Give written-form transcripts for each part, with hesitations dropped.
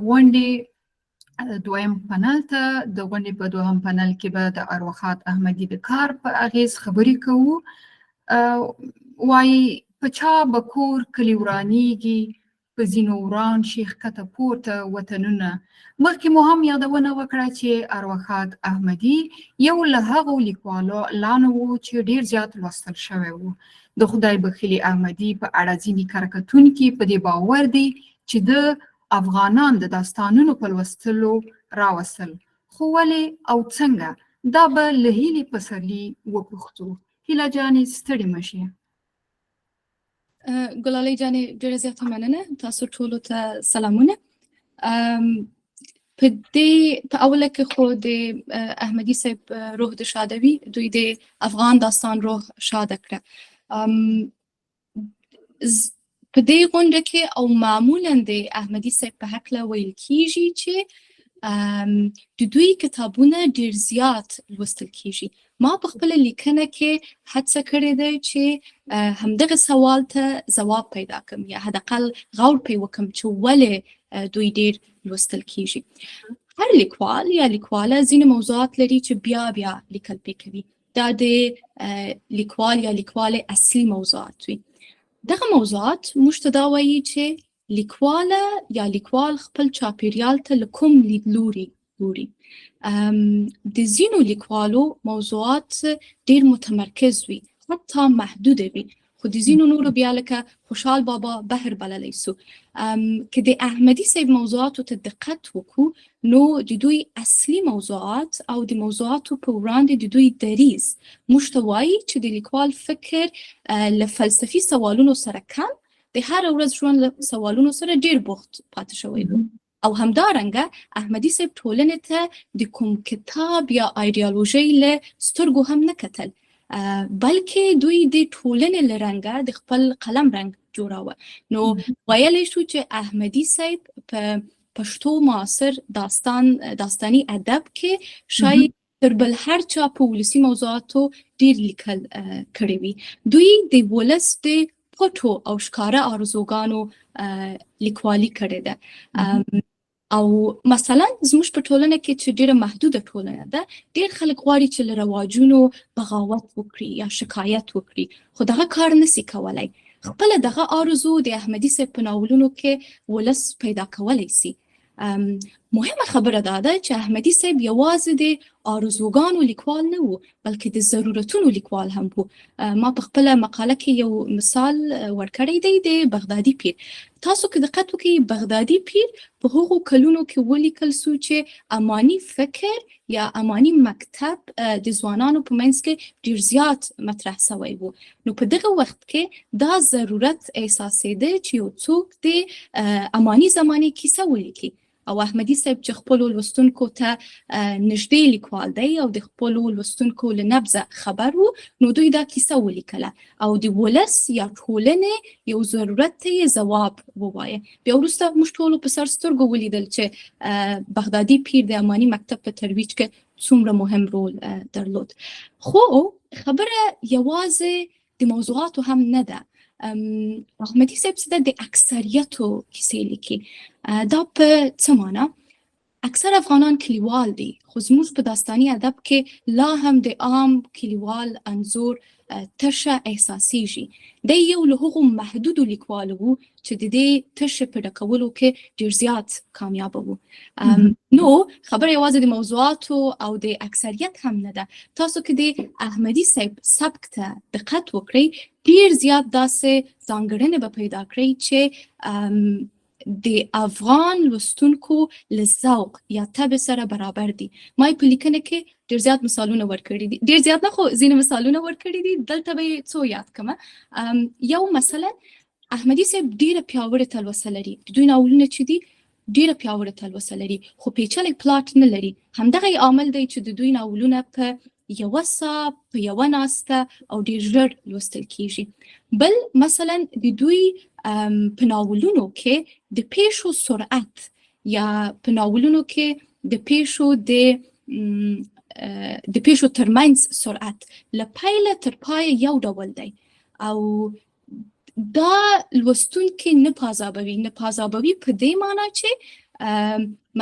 غونډې دویم پنل ته د غونډې په دوهم پنل کې به د ارواښاد احمدي د کار په اغیز خبرې کوو. وایي په چا به کور کلي ورانیږي، په ځینو وران شي ښکته پورته وطنونه. مخکې مو هم یادونه وکړه چې ارواښاد احمدي یو له هغو لیکوالانو و چې ډېر زیات لوستل شوی و. د خدای بخښلي احمدي په اړه ځینې کره کتونکي په دې باور دي چې د افغانان د داستانونو په لوستلو راوستل. خو ولې او څنګه؟ دا به له هیلې پسرلي وپوښتو. هیله جانې ستړې مه شې. ګلالۍ جانې ډېره زیاته مننه. تاسو ټولو ته سلامونه. په اوله کې خو د احمدي صاحب روح د شاده وي، دوی د افغان داستان روح شاده کړه. په دې غونډه کې او معمولا د احمدي صاحب په هکله ویل کیږي چې د دوی کتابونه ډېر زیات لوستل کیږي. ما په خپله لیکنه کې هڅه کړې ده چې همدغه سوال ته ځواب پیدا کړم یا حداقل غور پرې وکړم چې ولې دوی ډېر لوستل کیږي. هر لیکوال یا لیکواله ځینې موضوعات لري چې بیا بیا لیکل پرې کوي. دا د لیکوال یا لیکوالې اصلي موضوعات وي. دغه موضوعات موږ ته دا وایي چې لیکواله یا لیکوال خپل چاپیریال ته له کوم لیدلوري ګوري. د ځینو لیکوالو موضوعات ډېر متمرکز وي، حتی محدوده وي، خو د ځینو نورو بیا لکه خوشحال بابا بحر بللی سو. که د احمدي صاحب موضوعاتو ته دقت وکړو نو د دوی اصلي موضوعات او د موضوعاتو په وړاندې د دوی دریځ موږ ته وایي چې د لیکوال فکر له فلسفي سوالونو سره کم، د هر ورځ ژوند له سوالونو سره ډېر بوخت پاتې شوی و. او همدارنګه احمدي صاحب ټولنې ته د کوم کتاب یا ایډیالوژۍ له سترګو هم نه کتل، بلکې دوی د ټولنې له رنګه د خپل قلم رنګ جوړاوه. نو ویلی شو چې احمدي صاحب په پښتو معاصر داستاني ادب کې شاید تر بل هر چا په ولسي موضوعاتو ډېر لیکل کړي وي. دوی د ولس د پټو او ښکاره آرزوګانو لیکوالي کړې ده. او مثلا زموږ په ټولنه کې چې ډېره محدوده ټولنه ده، ډېر خلک غواړي چې له رواجونو بغاوت وکړي یا شکایت وکړي، خو دغه کار نسي کولی. خپله دغه آرزو د احمدي صاحب په ناولونو کې ولس پیدا کولی سي. مهمه خبره دا ده چې احمدي صاحب یوازې د آرزوګانو لیکوال نه و، بلکې د ضرورتونو لیکوال هم و. ما په خپله مقاله کې یو مثال ورکړی دی د بغدادي پیر. تاسو که دقت وکړئ، بغدادي پیر په هغو کلونو کې ولیکل سو چې اماني فکر یا اماني مکتب د ځوانانو په منځ کې ډېر زیات مطرح سوی و. نو په دغه وخت کې دا ضرورت احساسېده چې یو څوک د اماني زمانې کیسه ولیکي. او احمدي صاحب چې خپلو لوستونکو ته نږدې لیکوال دی او د خپلو لوستونکو له نبضه خبر و، نو دوی دا کیسه ولیکله او د ولس یا ټولنې یو ضرورت ته یې ځواب ووایه. بیا وروسته موږ ټولو په سر سترګو ولیدل چې بغدادي پیر د اماني مکتب په ترویج کې څومره مهم رول درلود. خو خبره یوازې د موضوعاتو هم نه ده. احمدي صاحب څه د اکثریتو کیسې لیکي. دا په څه معنا؟ اکثر افغانان کلیوال دي، خو زموږ په داستاني ادب کې لا هم د عام کلیوال انځور تشه احساسیږي. دی یو له هغو محدودو لیکوالو و چې د دې تشه په ډکولو کې ډېر زیات کامیابه و. نو خبره یوازې د موضوعاتو او د اکثریت هم نه ده. تاسو که د احمدي صاحب سبک ته دقت وکړئ، ډېر زیات داسې ځانګړنې به پیدا کړئ چې د افغان لوستونکو له ذوق یا طبع سره برابر دي. ما په لیکنه کې ډېر زیات مثالونه ورکړي دي، ډېر زیات نه خو ځینې مثالونه ورکړي دي. دلته به یې څو یاد کړمه. یو مثلا احمدي صاحب ډېره پیاوړې تلوسه لري. د دوی ناولونه چې دي ډېره پیاوړې تلوسه لري، خو پیچلی پلاټ نه لري. همدغه عامل دی چې د دوی ناولونه په یوه ساه په یوه ناسته او ډېر ژر لوستل کیږي. بل مثلا د دوی په ناولونو کې د پیښو سرعت یا په ناولونو کې د پیښو ترمنځ سرعت له پیله تر پایه یو ډول دی او دا لوستونکي نه پازابوي په دې معنی چې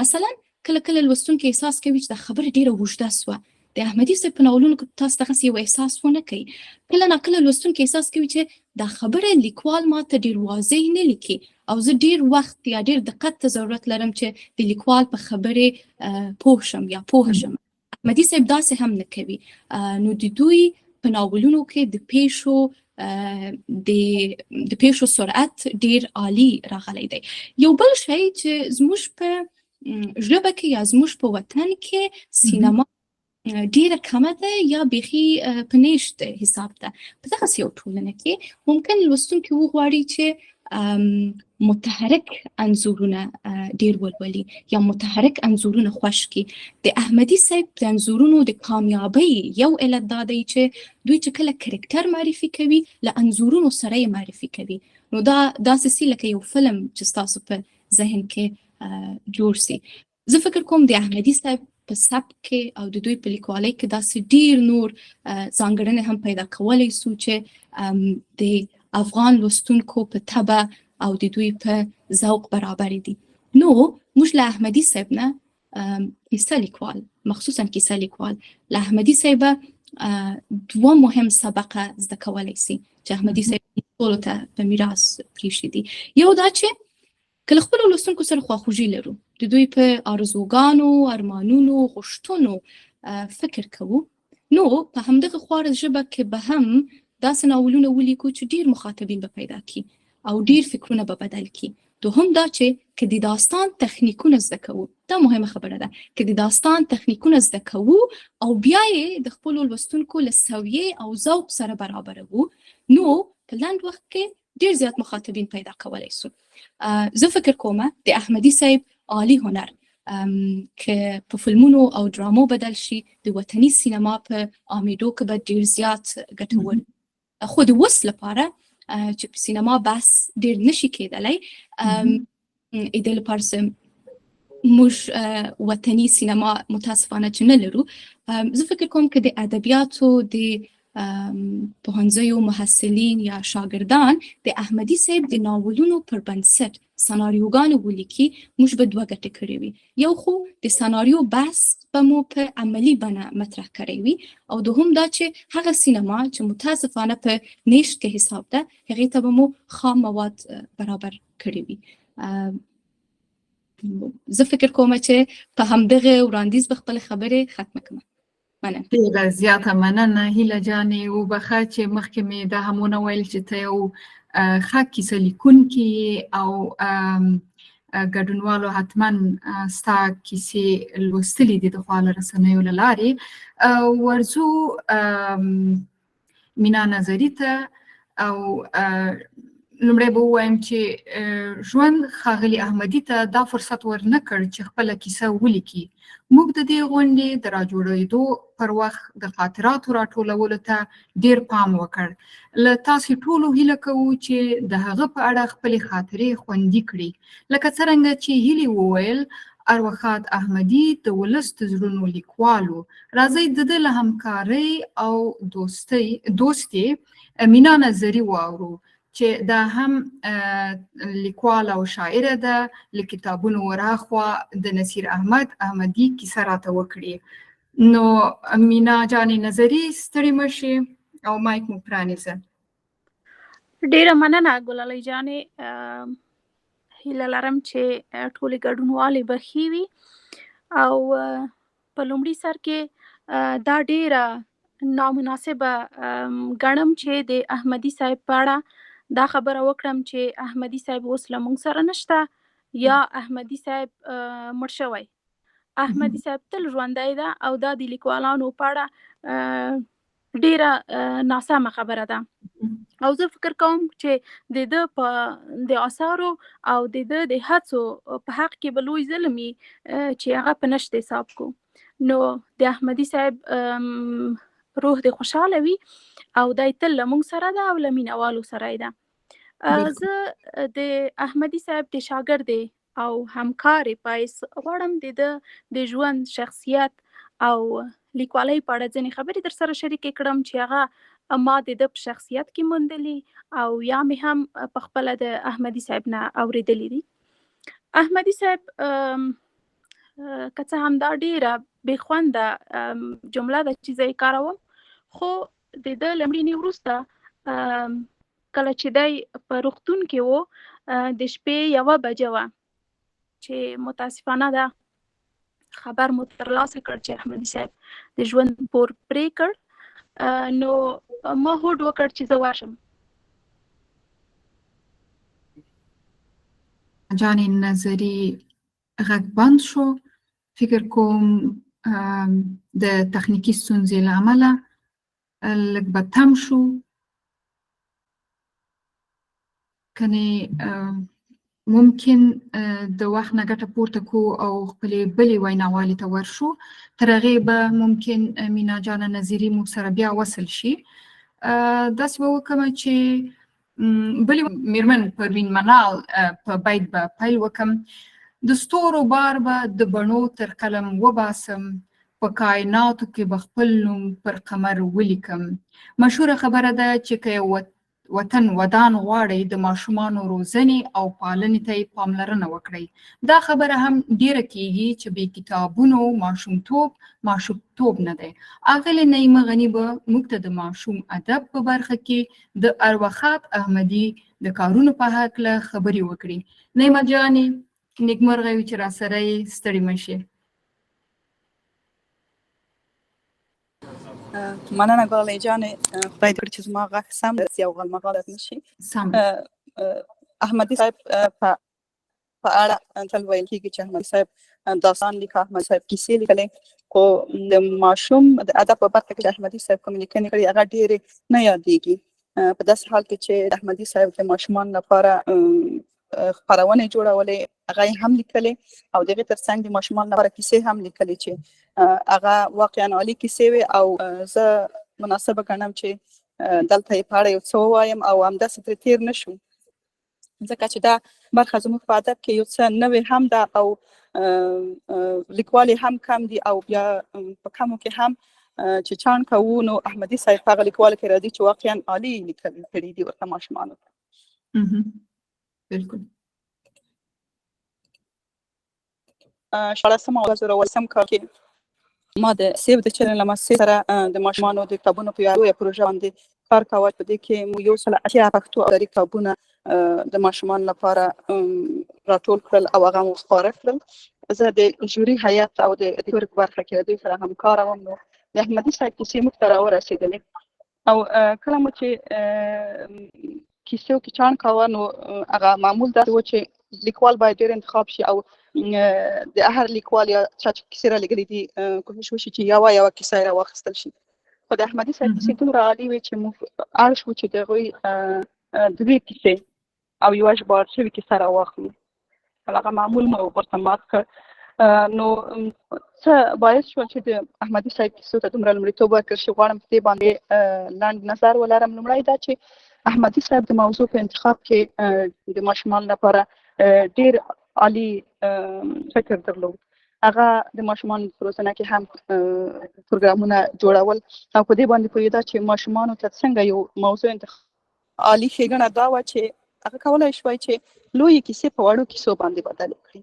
مثلا کله لوستونکي احساس کوي چې دا خبره ډیره اوږده سوه. د احمدي صاحب په ناولونو کې تاسو دغسې یو احساس ونه کوي. کله ناکله لوستونکي احساس کوي چې دا خبره لیکوال ماته ډیر واضح نه لیکي او زه ډیر وخت یا ډیر دقت ته ضرورت لرم چې د لیکوال په خبرې پوه شم یا پوه شم. احمدي صاحب داسې هم نه کوي. نو د دوی په ناولونو کې د پیښو سرعت ډیر عالی راغلی دی. یو بل شی چې زموږ په ژبه کې یا زموږ په وطن کې سینما ډیره کمه ده یا بیخي په نیشت حساب ده. په دغسې یو ټولنه کې ممکن لوستونکي وغواړي چې متحرک انځورونه ډیر ولولي یا متحرک انځورونه خوښ کړي. د احمدي صاحب د انځورونو د کامیابۍ یو علت دا دی چې دوی چې کله کرکټر معرفي کوي له انځورونو سره یې معرفي کوي. نو دا داسې لکه یو فلم چې ستاسو په ذهن کې جوړ سي. زه فکر کوم د احمدي صاحب په سبک کې او د دوی په لیکوالۍ کې داسې ډیر نور ځانګړنې هم پیدا کولی سو چې د افغان لوستونکو په طبع او د دوی په ذوق برابر دي. نو موږ له احمدي صاحب نه کیسه لیکوال، مخصوصا کیسه لیکوال له احمدي صاحب دوه مهم سبقه زده کولی سي چې احمدي صاحب ټولو ته په میراث پریښي دي. یو دا چې کله خپلو لوستونکو سره خواخوږي لرو، د دوی په آرزوګانو، ارمانونو، غوښتنو فکر کوو، نو په همدغه خواره ژبه کې به هم داسې ناولونه ولیکو چې ډیر مخاطبین به پیدا کړي او ډیر فکرونه به بدل کړي. دوهم دا چې که د داستان تخنیکونه زده کوو، دا مهمه خبره ده، که د داستان تخنیکونه زده کوو او بیا یې د خپلو لوستونکو له سویې او ذوق سره برابروو، نو په لنډ وخت کې ډیر زیات مخاطبین پیدا کولی سو. زه فکر کوم د احمدي صاحب عالی هنر که په فلمونو او ډرامو بدل شي، د وطني سینما په عامېدو کې به ډیر زیات ګټور. خو د اوس لپاره چې په سینما بحث ډیر نشي کېدلی، د دې لپاره موږ وطني سینما متاسفانه چې نه لرو. زه فکر کوم که د ادبیاتو د پوهنځیو محصلین یا شاګردان د احمدي صاحب د ناولونو پر بنسټ سناریوګانې ولیکي، موږ به دوه ګټې کړې وي. یو خو د سناریو بحث به مو په عملي بڼه مطرح کړی وي، او دوهم دا چې هغه سینما چې متاسفانه په نیشت کې حساب ده، هغې ته به مو خام مواد برابر کړی وي. زه فکر کوم چې په همدغه وړاندیز به خپلې خبرې ختمه کړم. مننه. ډېره زیاته مننه هیله جانې. وبخښه چې مخکې مې دا هم ونه ویل چې ته یو ښه کیسه لیکونکي او ګډونوالو حتما ستا کیسې لوستلي دي د خواله رسنیو له لارې. ورځو مینا نظري ته، او لومړی به ووایم چې ژوند ښاغلي احمدي ته دا فرصت ورنه کړ چې خپله کیسه ولیکي. موږ د دې غونډې د راجوړېدو پر وخت د خاطراتو راټولولو ته ډېر پام وکړ. له تاسې ټولو هیله کوو چې د هغه په اړه خپلې خاطرې خوندي کړي. لکه څرنګه چې هیلې وویل، ارواښاد احمدي د ولس د زړونو لیکوالو. راځئ د ده له همکارۍ او دوستې مینا نظري واورو چې دا هم لیکواله او شاعره ده. له کتابونو وراخوا د نصیر احمد احمدي کیسه راته وکړي. نو مینا جانې نظري، ستړې مه شي او مایک مو پرانیزه. ډیره مننه ګلالۍ جانې. هیله لرم چې ټولې ګډونوالې به ښې وي، او په لومړي سر کې دا ډیره نامناسبه ګڼم چې د احمدي صاحب په اړه دا خبره وکړم چې احمدي صاحب اوس له موږ سره نشته یا احمدي صاحب مړ شوی. احمدي صاحب تل ژوندی ده او دا د لیکوالانو په اړه ډیره ناسمه خبره ده، او زه فکر کوم چې د ده په د آثارو او د ده د هڅو په حق کې به لوی ظلم وي چې هغه په نشت حساب کو. نو د احمدي صاحب روح د خوشحاله وي او دی تل له موږ سره ده او له مینوالو سره ده. زه د احمدي صاحب د شاګردې او همکارې پایس غواړم د ده د ژوند، شخصیت او لیکوالۍ په اړه ځینې خبرې در سره شریکې کړم چې هغه ما د ده په شخصیت کې موندلي او یا مې هم په خپله د احمدي صاحب نه اورېدلي دي. احمدي صاحب که څه هم دا ډیره بې خونده جمله ده چې زه یې کاروم، خو د ده له مړینې وروسته کله چې دی په روغتون کې و، د شپې 1 بجه وه چې متاسفانه ده خبر مو ترلاسه کړ چې احمدي صاحب د ژوند پور پرې کړ. نو ما هوډ وکړ چې زه ورشم. جان نظری غږ بند شو. فکر کوم د تخنیکی ستونزې له امله لږ به تم شو. کنې ممکن د وخت نه ګټه پورته کو او خپلې بلې ویناوالې ته ورشو. تر هغې به ممکن مینا جان نظري موږ سره بیا وصل شي. داسې به وکړم چې بلې میرمن پروین منال په بیت به پیل وکړم. د ستورو بار به د بڼو تر قلم وباسم، په کائناتو کې به خپل نوم پر قمر ولیکم. مشهوره خبره ده چې که یو وطن ودان غواړئ د ماشومانو روزنې او پالنې ته یې پاملرنه وکړئ. دا خبره هم ډیره کیږي چې بې کتابونو ماشومتوب نه دی. اغلې نعیمه غني به موږ ته د ماشوم ادب په برخه کې د ارواښاد احمدي د کارونو په هکله خبرې وکړي. نعیمه جانې نیکمرغه یو چې راسره یې، ستړې مه شې. مننه ګلالۍ جانې، خدای دې کړي چې زما غږ سم درسي او غلمغالت نه شي. احمدي صاحب په اړه تل ویل کېږي چې احمدي صاحب داستان لیکه، احمدي صاحب کیسې لیکلې، خو د ماشوم د ادب په برخه کې احمدي صاحب کوم لیکنې کړي هغه ډېرې نه یادېږي. په داسې حال کې چې احمدي صاحب د ماشومانو لپاره خپرونې جوړولې، هغه یې هم لیکلې، او دغه ترڅنګ د ماشومانو لپاره کیسې هم لیکلې چې هغه واقعا عالي کیسې وي. او زه مناسبه ګڼم چې دلته یې په اړه یو څه ووایم او همداسې ترې تېر نه شو، ځکه چې دا برخه زموږ په ادب کې یو څه نوې هم ده او لیکوال هم کم دي، او بیا په کمو کې هم چې چاڼ کوو نو احمدي صاحب هغه لیکوال کې راځي چې واقعا عالي لیکل کړي دي ورته ماشومانو ته. بالکل. 16 او 2008 کال کې ما د سیو د چلن له مؤسسې سره د ماشومانو د کتابونو په یوه پروژه باندې کار کاوه. په دې کې مو 180 پښتو او دري کتابونه د ماشومانو لپاره راټول کړل او هغه مو خپاره کړل. زه د جوري هیئت او د ورک برخه کې دوی سره همکار وم. نو د احمدي صاحب کیسې موږ ته راورسېدلې او کله مو چې کیسو کې چاڼ کاوه نو هغه معمول داسې و چې لیکوال باید ډېر انتخاب شي او د هر لیکوال یا چا چې کیسې رالیږلي دي کوشش وشي چې یوه کیسه یې راواخیستل شي. خو د احمدي صاحب کیسې دومره عالي وې چې موږ اړ شو چې د هغوی 2 کیسې او یوه ژباړل شوې کیسه راواخلو. هغه معمول مو ورته مات کړ. نو څه باعث شول چې د احمدي صاحب کیسو ته دومره لومړیتوب ورکړل شي. غواړم په دې باندې لنډ نظر ولرم. لومړی دا چې احمدي صاحب د موضوع په انتخاب کې د ماشومانو لپاره ډېر عالي فکر درلود. هغه د ماشومانو په روزنه کې هم پروګرامونه جوړول او په دې باندې پوهېده چې ماشومانو ته څنګه یو موضوع انتخاب. عالي ښېګڼه دا وه چې هغه کولی شوی چې لویې کیسې په وړو کیسو باندې بدلې کړي.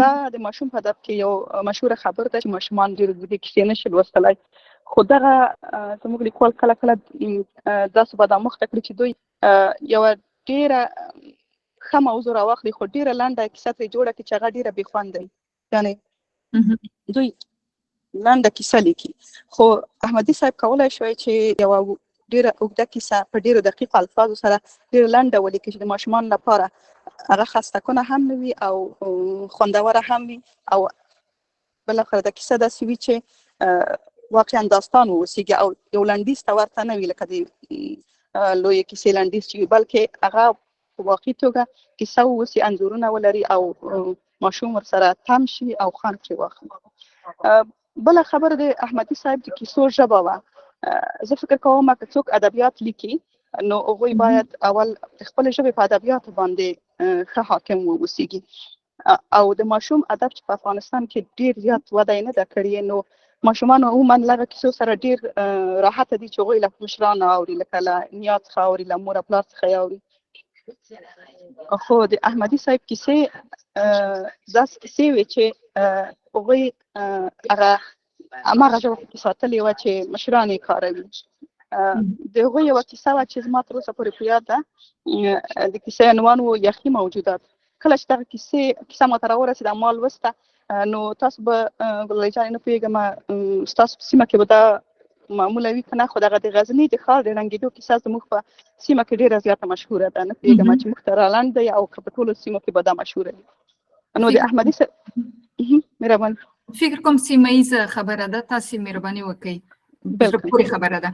دا د ماشوم په ادب کې یو مشهوره خبره ده چې ماشومان ډېر اوږدې کیسې نشي لوستلی، خو دغه زموږ لیکوال کله کله داسې بدامخته کړي چې دوی یوه ډېره ښه موضوع راواخلي خو ډېره لنډه کیسه ترې جوړه کړي چې هغه ډېره بې خونده وي. یعنې دوی لنډه کیسه لیکي، خو احمدي صاحب کولی شوی چې یوه ډېره اوږده کیسه په ډېرو دقیقو الفاظو سره ډېره لنډه ولیکي چې د ماشومانو لپاره هغه خستهکنه هم نه وي او خوندوره هم وي، او بالاخره د کیسه داسې وي چې واقعا داستان واوسیږي او یو لنډیز ته ورته نه وي لکه د لویې کیسې لنډیز چې وي، بلکې هغه په واقعي توګه کیسه واوسي، انځورونه ولري او ماشوم ورسره تم شي او خوند ترې واخلي. بله خبره د احمدي صاحب د کیسو ژبه وه. زه فکر کوم که څوک ادبیات لیکي نو هغوی باید اول د خپلې ژبې په ادبیاتو باندې ښه حاکم واوسیږي. او د ماشوم ادب چې په افغانستان کې ډېر زیات وده یې نه ده کړې، نو ماشومان عموما له کیسو سره ډېر راحته دي چې هغوی له مشرانو اوري، لکه له نیا څخه اوري، له مور او پلار څخه یې اوري. خو د احمدي صاحب کیسې داسې کیسې وې چې هغوی هغه هماغه ژبه پکې ساتلې وه چې مشران یې کاروي. د هغوی یوه کیسه وه چې زما تر اوسه پورې په یاد ده. د کیسې عنوان و یخي موجودات. کله چې دغه کیسه ماته راورسېده ما لوسته، نو تاسو به ګلالۍ جانې نه پوهېږم ستاسو په سیمه کې به دا معموله وي که نه، خو دغه د غزني د ښار د ړنګېدو کیسه زموږ په سیمه کې ډېره زیاته مشهوره ده. نه پوهېږم چې موږ ته رالنډ دی او که په ټولو سیمو کې به دا مشهوره وي. نو د احمدي صاحب مهرباني فکر کوم سیمه ییزه خبره ده، تاسې مهرباني وکړئ، زړه پورې خبره ده.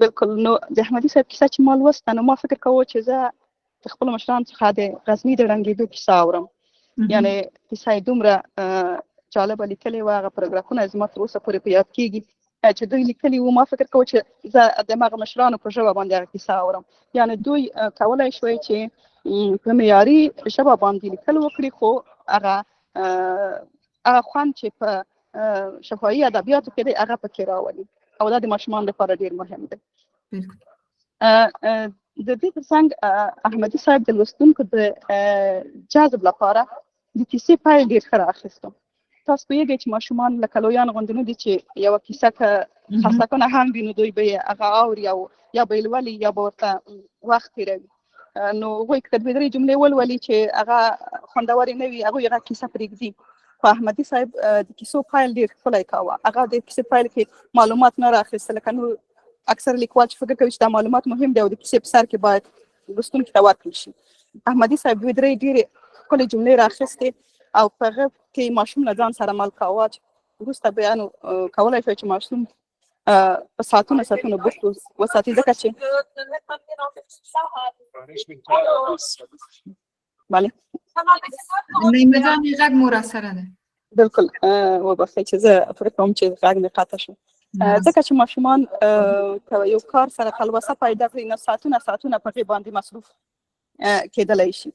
بالکل. نو د احمدي صاحب کیسه چې ما لوسته، نو ما فکر کوو چې زه د خپلو مشرانو څخه د غزني د ړنګېدو کیسه اورم. یعنې کیسه یې دومره جالبه لیکلې وه، هغه پاراګرافونه زما تر اوسه پورې په یاد کېږي چې دوی لیکلي وو. ما فکر کوو چې زه د هماغه مشرانو په ژبه باندې هغه کیسه اورم. یعنې دوی کولی شوی چې په معیاري ژبه باندې لیکل وکړي، خو هغه خوند چې په شفاهي ادبیاتو کې دی هغه پکې راولي، او دا د ماشومانو لپاره ډېر مهم دی. د دې ترڅنګ احمدي صاحب د لوستونکو د جذب لپاره د کیسې پیل ډېر ښه رااخیستو. تاسو پوهېږئ چې ماشومان لکه لویان غوندې نه دي چې یوه کیسه که خستکونه هم وي نو دوی به یې هغه اوري او یا به یې لولي یا به ورته وخت تېروي. نو هغوی که دوې درې جملې ولولي چې هغه خوندورې نه وي، هغوی هغه کیسه پرېږدي. خو احمدي صاحب د کیسو پیل ډېر ښکلی کاوه. هغه د کیسې پیل کې معلومات نه رااخیسته لکه نور اکثر لیکوال چې فکر کوي چې دا معلومات مهم دی او د کیسې په سر کې باید لوستونکي ته ورکړل شي. احمدي صاحب دوې درې ډېرې ښکلې جملې رااخیستې او په هغه کې ماشوم له ځان سره مل کاوه چې وروسته بیا نو کولی شوی چې ماشوم په ساعتونو بوخت وساتي، ځکه چې بله نعیمه جانې غږ مو راسره ده. بالکل. وبخښئ چې زه فکر کوم چې غږ مې قطع شو، ځکه چې ماشومان که یو کار سره تلوسه پیدا کړي نو ساعتونه په هغې باندې مصروف کېدلی شي.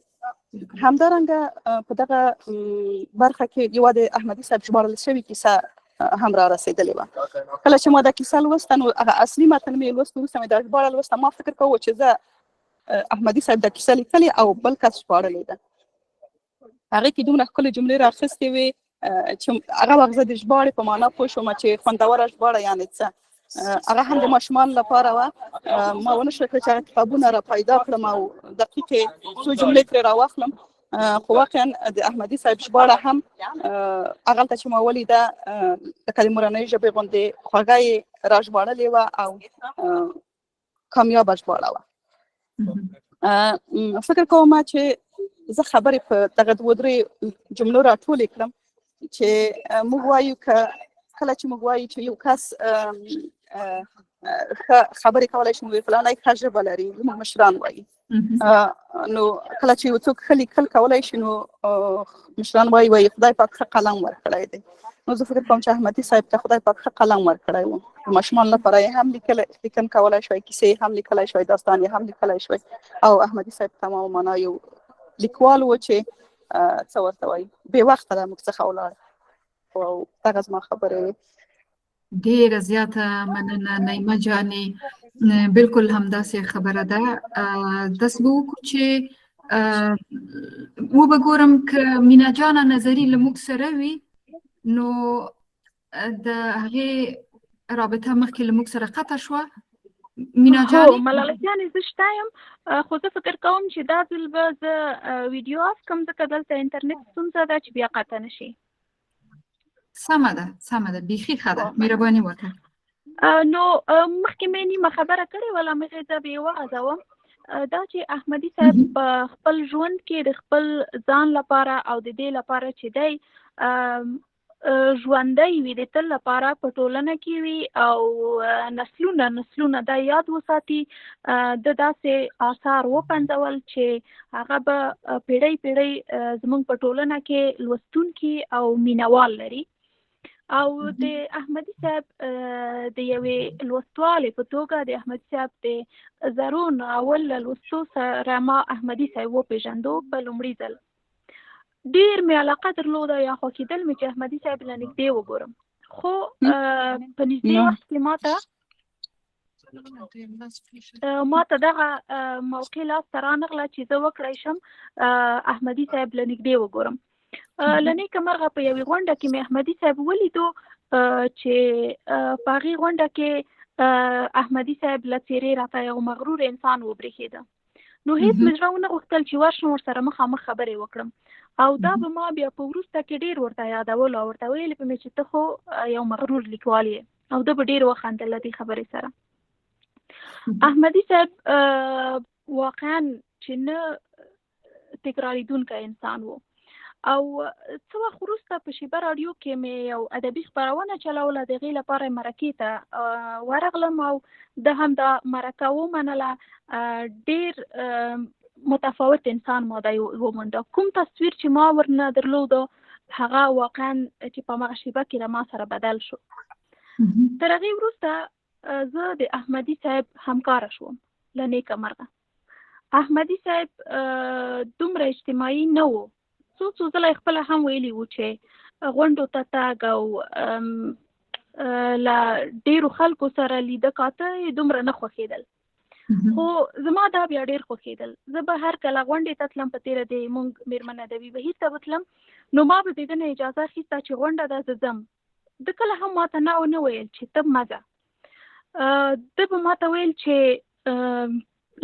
همدارنګه په دغه برخه کې یوه د احمدي صاحب ژباړل شوې کیسه هم را رسېدلې وه. کله چې ما دا کیسه لوسته نو هغه اصلي متن مې لوست، وروسته مې دا ژباړه لوسته. ما فکر کوو چې زه احمدي صاحب دا کیسه لیکلې او بل کس ژباړلې ده. هغې کې دومره ښکلې جملې رااخیستې وې چې هغه وخت زه د ژباړې په معنا پوه شوم چې خوندوره ژباړه یعنې څه. هغه هم د ماشومانو لپاره وه. ما ونه شوه کړی چې هغه کتابونه را پیدا کړم او دقیقې څو جملې ترې راواخلم، خو واقعا د احمدي صاحب ژباړه هم هغلته چې ما ولیده لکه د مورنۍ ژبې غوندې خوږه یې را ژباړلې وه او کامیابه ژباړه وه. فکر کوم چې زه خبرې په دغه دوه درې جملو راټولې کړم چې موږ وایو کله چې موږ وایو چې یو کس خبرې کولی شي، موږ فلانی ښه ژبه لري، زموږ مشران وایي. نو کله چې یو څوک ښه لیکل کولی شي نو مشران وایي خدای پاک ښه قلم ورکړی دی. نو زه فکر کوم چې احمدي صاحب ته خدای پاک ښه قلم ورکړی و. ماشومان لپاره یې هم لیکن کولی شوی، کیسې یې هم لیکلی شوی، داستان یې هم لیکلی شوی. او احمدي صاحب تمام معنا یو لیکوال و چې څه ورته وایي بې وخته له موږ څخه ولاړ. او دغه زما خبرې وې. ډېره زیاته مننه نعیمه جانې. بالکل همداسې خبره ده. داسې به وکړو چې وبګورم که مینا جانه نظري له موږ سره وي نو د هغې رابطه مخکې له موږ سره قطع شوه. مینا جانې ملالۍ جانې زه شته یم، خو زه فکر کوم چې دا ځل به زه ویډیو آف کړم ځکه دلته انټرنیټ ستونزه ده چې بیا قطع نه شي. سمه ده بیخي ښه ده، مهرباني وکړه. نو مخکې مې نیمه خبره کړې وله، مخې زه به یې وغځوم. دا چې احمدي صاحب په خپل ژوند کې د خپل ځان لپاره او د دې لپاره چې دی ژوندی وي، د تل لپاره په ټولنه کې وي او نسلونه دا یاد وساتي. د داسې آثار وپنځول چې هغه به پیړۍ زموږ په ټولنه کې لوستونکي او مینوال لري. او د احمدي صاحب د یوې لوستوالې په توګه د احمدي صاحب د زرو ناول له لوستو سره ما احمدي صاحب وپېژندو په لومړي ځل. ډېر مې علاقه درلوده یا خوښېدل مې چې احمدي صاحب له نږدې وګورم، خو په نږدې وخت کې ما ته ما ته دغه موقع لاس ته رانغله چې زه وکړی شم احمدي صاحب له نږدې وګورم. له نیکه مرغه په یوې غونډه کې مې احمدي صاحب ولیدو چې په هغې غونډه کې احمدي صاحب له څېرې راته یو مغرور انسان وبرېښېده. نو هېڅ مې زړه ونه غوښتل چې ورشم ورسره مخامخ خبرې وکړم، او دا به ما بیا په وروسته کې ډېر ورته یادولو او ورته ویلې به مې چې ته خو یو مغرور لیکوال یې، او ده به ډېر وخندل له دې خبرې سره. احمدي صاحب واقعا چې نه تکراریدونکی انسان و، او څه وخت وروسته په شیبه راډیو کې مې یو ادبي خپرونه چلوله، د هغې لپاره مرکې ته ورغلم او ده هم دا مرکه ومنله. ډېر متفاوت انسان ما دی ومونده. کوم تصویر چې ما ورنه درلودو هغه واقعا چې په همغه شیبه کې له ما سره بدل شو. تر هغې وروسته زه د احمدي صاحب همکاره شوم له نیکه مرغه. احمدي صاحب دومره اجتماعي نه و. څو ځله یې خپله هم ویلي وو چې غونډو ته تګ او له ډېرو خلکو سره لیده کاته یې دومره نه خوښېدل، خو زما دا بیا ډېر خوښېدل. زه به هر کله غونډې ته تلم، په تېره د مونږ مېرمن ادبي بهیر ته به تلم، نو ما به د ده نه اجازه اخیسته چې غونډه ده زه ځم. ده کله هم ما ته نه ویل چې ته مه ځه. ده به ما ته ویل چې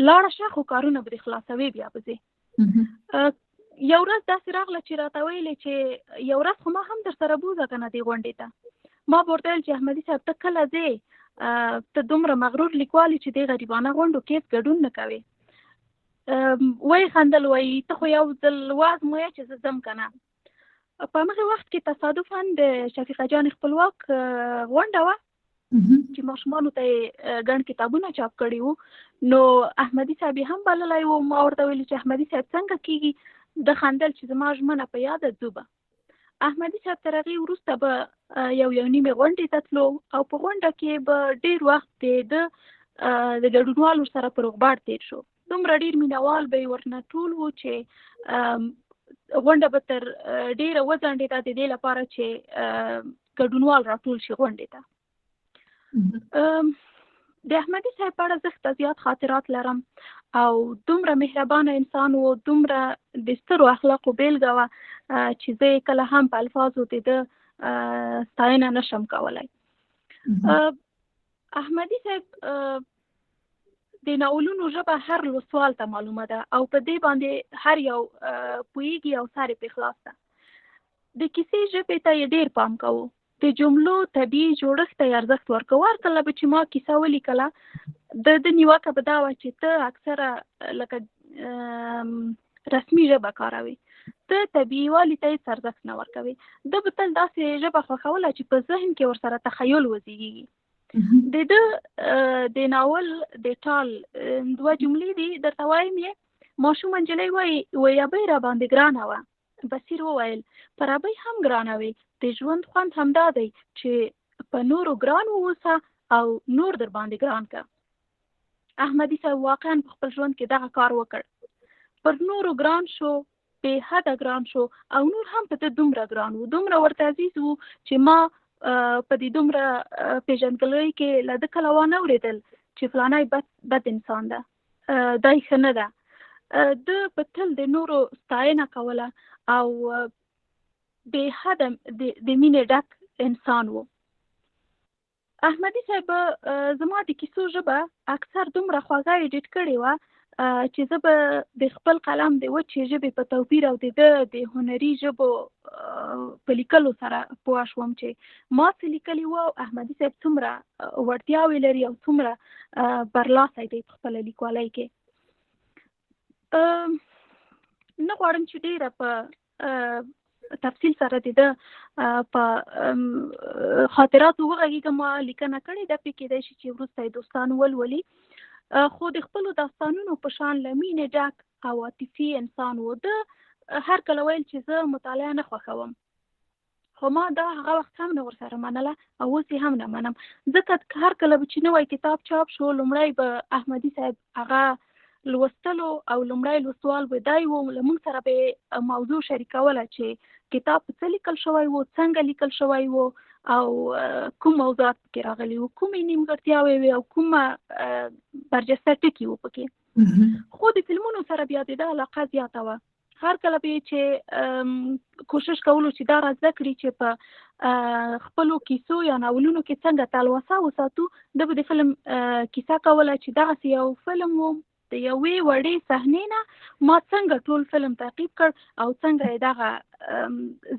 لاړه شه، خو کارونه به دې خلاصوې، بیا به ځې. یو ورځ داسې راغله چې راته ویلې چې یو ورځ خو ما هم در سره بوځه که نه دې غونډې ته. ما به ورته ویل چې احمدي صاحب ته کله ځې؟ ته دومره مغرور لیکوال چې دې غریبانه غونډو کې ګډون نه کوې. وایي خندل، وایي ته خو یو ځل وازم وایه چې زه ځم که نه. په همغې وخت کې تصادفاً د شفیقه جان خپلواک غونډه وه چې ماشومانو ته یې ګڼ کتابونه چاپ کړي وو. نو احمدي صاحب یې هم بللی و. ما ورته ویلي چې احمدي صاحب څنګه کېږي؟ د خندل چې زما ژمنه په یاده ځو به. احمدي صاحب تر هغې وروسته به یو نیمې غونډې ته تلو، او په غونډه کې به ډېر وخت د ګډونوالو سره په روغبړ تېر شو. دومره ډېر مینهوال به یې ورنه ټول وو چې غونډه به تر ډېره وځنډېده د دې لپاره چې ګډونوال راټول شي غونډې ته. د احمدي صاحب په اړه زه ښه زیات خاطرات لرم، او دومره مهربانه انسان و، دومره د سترو اخلاقو بیلګه وه چې زه یې کله هم په الفاظو د ده ستاینه نشم کولی. احمدي صاحب د ناولونو ژبه هر لوستوال ته معلومه ده، او په دې باندې هر یو پوهېږي او سر یې پرې خلاص ده. د کیسې ژبې ته یې ډېر پام کوو، د جملو طبیعي جوړښت ته یې ارزښت ورکوو. هر کله به چې ما کیسه ولیکله، د نیوکه به دا وه چې ته اکثره لکه رسمي ژبه کاروي، ته طبیعي والي ته هېڅ ارزښت نه ورکوي. ده به تل داسې ژبه خوښوله چې په ذهن کې ورسره تخیل وزېږېږي. د ده د ناول د ټال 2 جملې دي، درته وایم یې. ماشومه نجلۍ وایي ابۍ را باندې ګرانه وه. بصیر وویل پر ابۍ هم ګرانه وې، د ژوند خوند همدا دی چې په نورو ګران واوسه او نور در باندې ګران که. احمدي صاحب واقعا په خپل ژوند کې دغه کار وکړ. پر نورو ګران شو، بې حده ګران شو، او نور هم په ده دومره ګران وو، دومره ورته عزیز وو چې ما په دې دومره پېژندګلوۍ کې له ده کله وانه اورېدل چې فلانی بد انسان ده، دی ښه نه ده. ده به تل د نورو ستاینه کوله، او بې حده د مینې ډک انسان و. احمدي صاحب زما د کیسو ژبه اکثر دومره خوږه ایډیټ کړې وه چې زه به د خپل قلم د وچې ژبې په توپیر او د هنري ژبو په لیکلو سره پوه شوم چې ما څه لیکلي وو، او احمدي صاحب څومره وړتیاوې لري او څومره برلاسی دی په خپله لیکوالۍ کې. نه غواړم چې ډېره په تفصیل سره د ده په خاطراتو وغږېږم. ما لیکنه کړې ده، پرې کېدای شي چې وروسته یې دوستان ولولي. خو د خپلو داستانونو په شان له مینې ډک او عاطفي انسان و. ده هر کله ویل چې زه مطالعه نه خوښوم، خو ما دا هغه وخت هم نه ورسره منله، او اوس یې هم نه منم. ځکه هر کله به چې نوی کتاب چاپ شو، لومړی به احمدي صاحب هغه لوستلو، او لومړی لوستوال به دی و. له موږ سره به موضوع شریکوله چې کتاب په څه لیکل شوی و، څنګه لیکل شوی و، او کوم موضوعات پکې راغلي وو، کومې نیمګړتیاوې وې او کومه برجسته ټکي وو پکې. خو د فلمونو سره بیا د ده علاقه زیاته وه. هر کله به چې کوشش کولو چې دا را زده کړي چې په خپلو کیسو یا ناولونو کې څنګه تلوسه وساتو، ده به د فلم کیسه کوله چې دغسې یو فلم و، د یوې وړې صحنې نه ما څنګه ټول فلم تعقیب کړ او څنګه یې دغه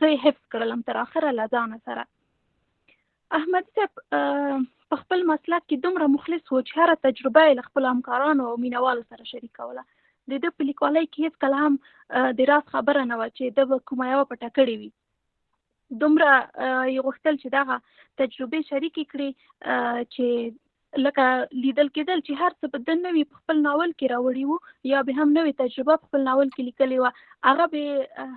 زه یې حفظ کړلم تر اخره له ځانه سره. احمدي صاحب په خپل مسلک کې دومره مخلص و چې هره تجربه یې له خپلو همکارانو او مینوالو سره شریکوله. د ده په لیکوالۍ کې هېڅکله هم د راز خبره نه وه چې ده به کومه یوه پټه کړې وي. دومره یې غوښتل چې دغه تجربې شریکې کړي چې لکه لیدل کېدل چې هر څه به ده نوي په خپل ناول کې راوړي وو یا به هم نوې تجربه په خپل ناول کې لیکلې وه، هغه به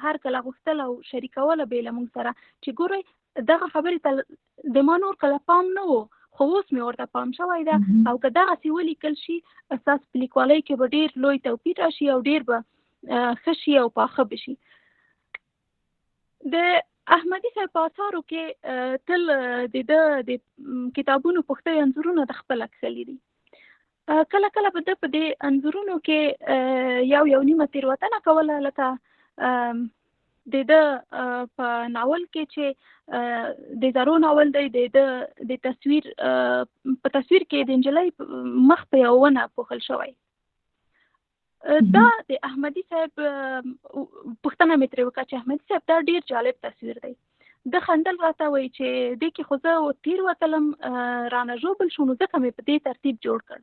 هر کله غوښتل او شریکوله به یې له موږ سره چې ګورئ دغه خبرې ته د ما نور کله پام نه و، خو اوس مې ورته پام شوی ده او که دغسې ولیکل شي ستاسو په لیکوالۍ کې به ډېر لوی توپیر راشي او ډېر به ښه شي او پاخه به شي. د احمدي صاحب په اثارو کې تل د ده د کتابونو پښتۍ انځورونه د خپله کښلي دي. کله کله به ده په دې انځورونو کې یو نیمه تېروتنه کوله، لکه د ده په ناول کې چې د زرو ناول دی، د تصویر په تصویر کې د نجلۍ مخ په یوه ونه پوښل شوی. دا د احمدي صاحب پوښتنه مې ترې وکړه چې احمدي صاحب دا ډېر جالب تصویر دی. ده خندل راته وایي چې دې کې خو زه تېروتلم، رانه ژوبل شو نو ځکه مې په دې ترتیب جوړ کړ.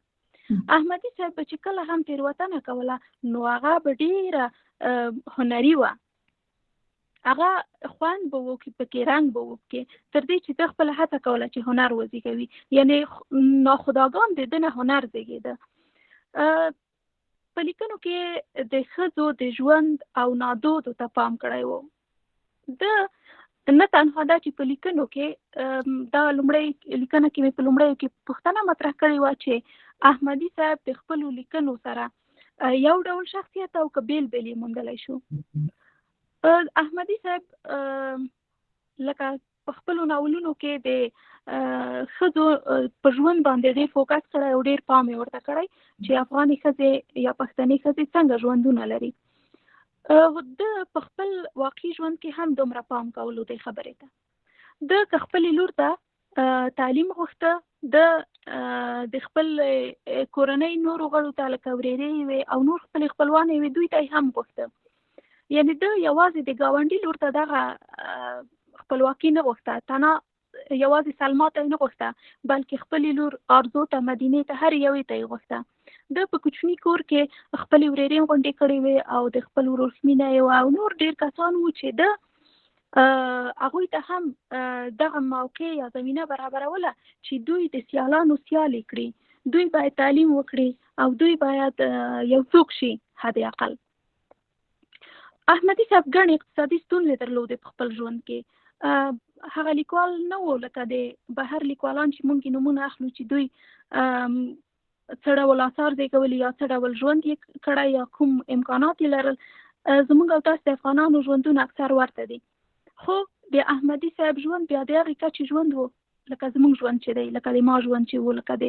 احمدي صاحب چې کله هم تېروتنه کوله نو هغه به ډېره هنري وه، هغه خوند به وکړي پکې، رنګ به وکړي، تر دې چې ده خپله هڅه کوله چې هنر وزېږوي، یعنې ناخوداګان د ده نه هنر زېږېده. په لیکنو کې د ښځو د ژوند او نادودو ته پام کړی و. ده نه تنها دا چې په لیکنو کې دا لومړی لیکنه کې مې په لومړیو کې پوښتنه مطرح کړې وه چې احمدي صاحب د خپلو لیکنو سره یو ډول شخصیت او که بیل بیل یې موندلی شو. احمدي صاحب لکه په خپلو ناولونو کې د ښځو په ژوند باندې ډېر فوکس کړی او ډېر پام یې ورته کړی چې افغاني ښځې یا پښتنې ښځې څنګه ژوندونه لري. ده په خپل واقعي ژوند کې هم دومره پام کولو دې خبرې ته. ده که خپلې لور ته تعلیم غوښته، ده د خپل کورنۍ نورو غړو ته لکه ورېرې یې وې او نور خپلې خپلوانې وې دوی ته یې هم غوښته. یعنې ده یوازې د ګاونډي لور ته دغه خپلواکي نه غوښته، تنها یوازې سلما ته یې نه غوښته بلکې خپلې لور آرزو ته، مدینې ته، هر یوې ته یې غوښته. ده په کوچني کور کې خپلې ورېرې غونډې کړې وې او د خپل ورورخمینه یې وه او نور ډېر کسان وو چې ده هغوی ته هم دغه موقع یا زمینه برابروله چې دوی د سیالانو سیالې کړي، دوی باید تعلیم وکړي او دوی باید یو څوک شي حد اقل. احمدي صاحب ګڼې اقتصادي ستونزې درلودې په خپل ژوند کې. هغه لیکوال نه و لکه د بهر لیکوالان چې موږ یې نومونه اخلو چې دوی څه ډول اثار زېږولي یا څه ډول ژوند یې کړی یا کوم امکانات یې لرل. زموږ او تاسو د افغانانو ژوندونه اکثر ورته دي، خو د احمدي صاحب ژوند بیا د هغې کچې ژوند و لکه زموږ ژوند چې دی، لکه د ما ژوند چې و، لکه د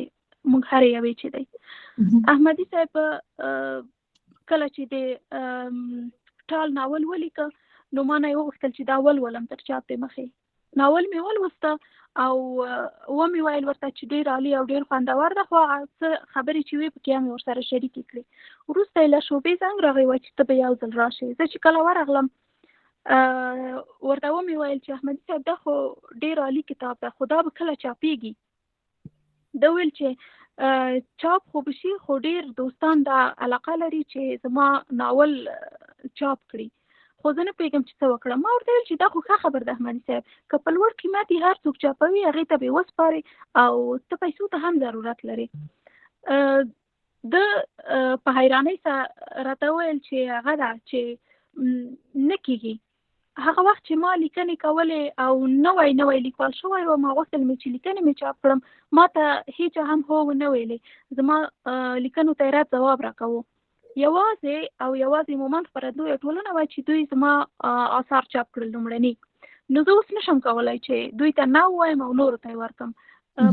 موږ هرې یوې چې دی. احمدي صاحب کله چې د ټال ناول ولیکه نو ما نه یې وغوښتل چې دا ولولم تر چاپ د مخې. ناول مې ولوسته او ومې ویل ورته چې ډېر عالي او ډېر خوندور ده، خو هغه څه خبرې چې وې پکې هم یې ورسره شریکې کړې. وروسته یې له شعبې زنګ راغی وایي چې ته به یو ځل راشې. زه چې کله ورغلم ورته ومې ویل چې احمدي صاحب دا خو ډېر عالي کتاب ده، خو دا به کله چاپېږي؟ ده ویل چې چاپ خو به شي، خو ډېر دوستان دا علاقه لري چې زما ناول چاپ کړي، خو زه نه پوهېږم چې څه وکړم. ما ورته ویل چې دا خو ښه خبر ده احمدي صاحب، که په لوړ قیمت یې هر څوک چاپوي هغې ته به یې وسپارې او ته پیسو ته هم ضرورت لرې. ده په حیرانۍ سره راته وویل چې هغه ده چې نه کېږي. هغه وخت چې ما لیکنې کولې او نوی لیکوال شوی و، ما غوښتل مې چې لیکنې مې چاپ کړم، ما ته هېچا هم هو ونه ویلې، زما لیکنو ته یې رد ځواب راکوو. یوازې مومند خپرندویه ټولنه وه چې دوی زما آثار چاپ کړل لومړني. نو زه اوس نشم کولی چې دوی ته نه ووایم او نورو ته یې ورکړم.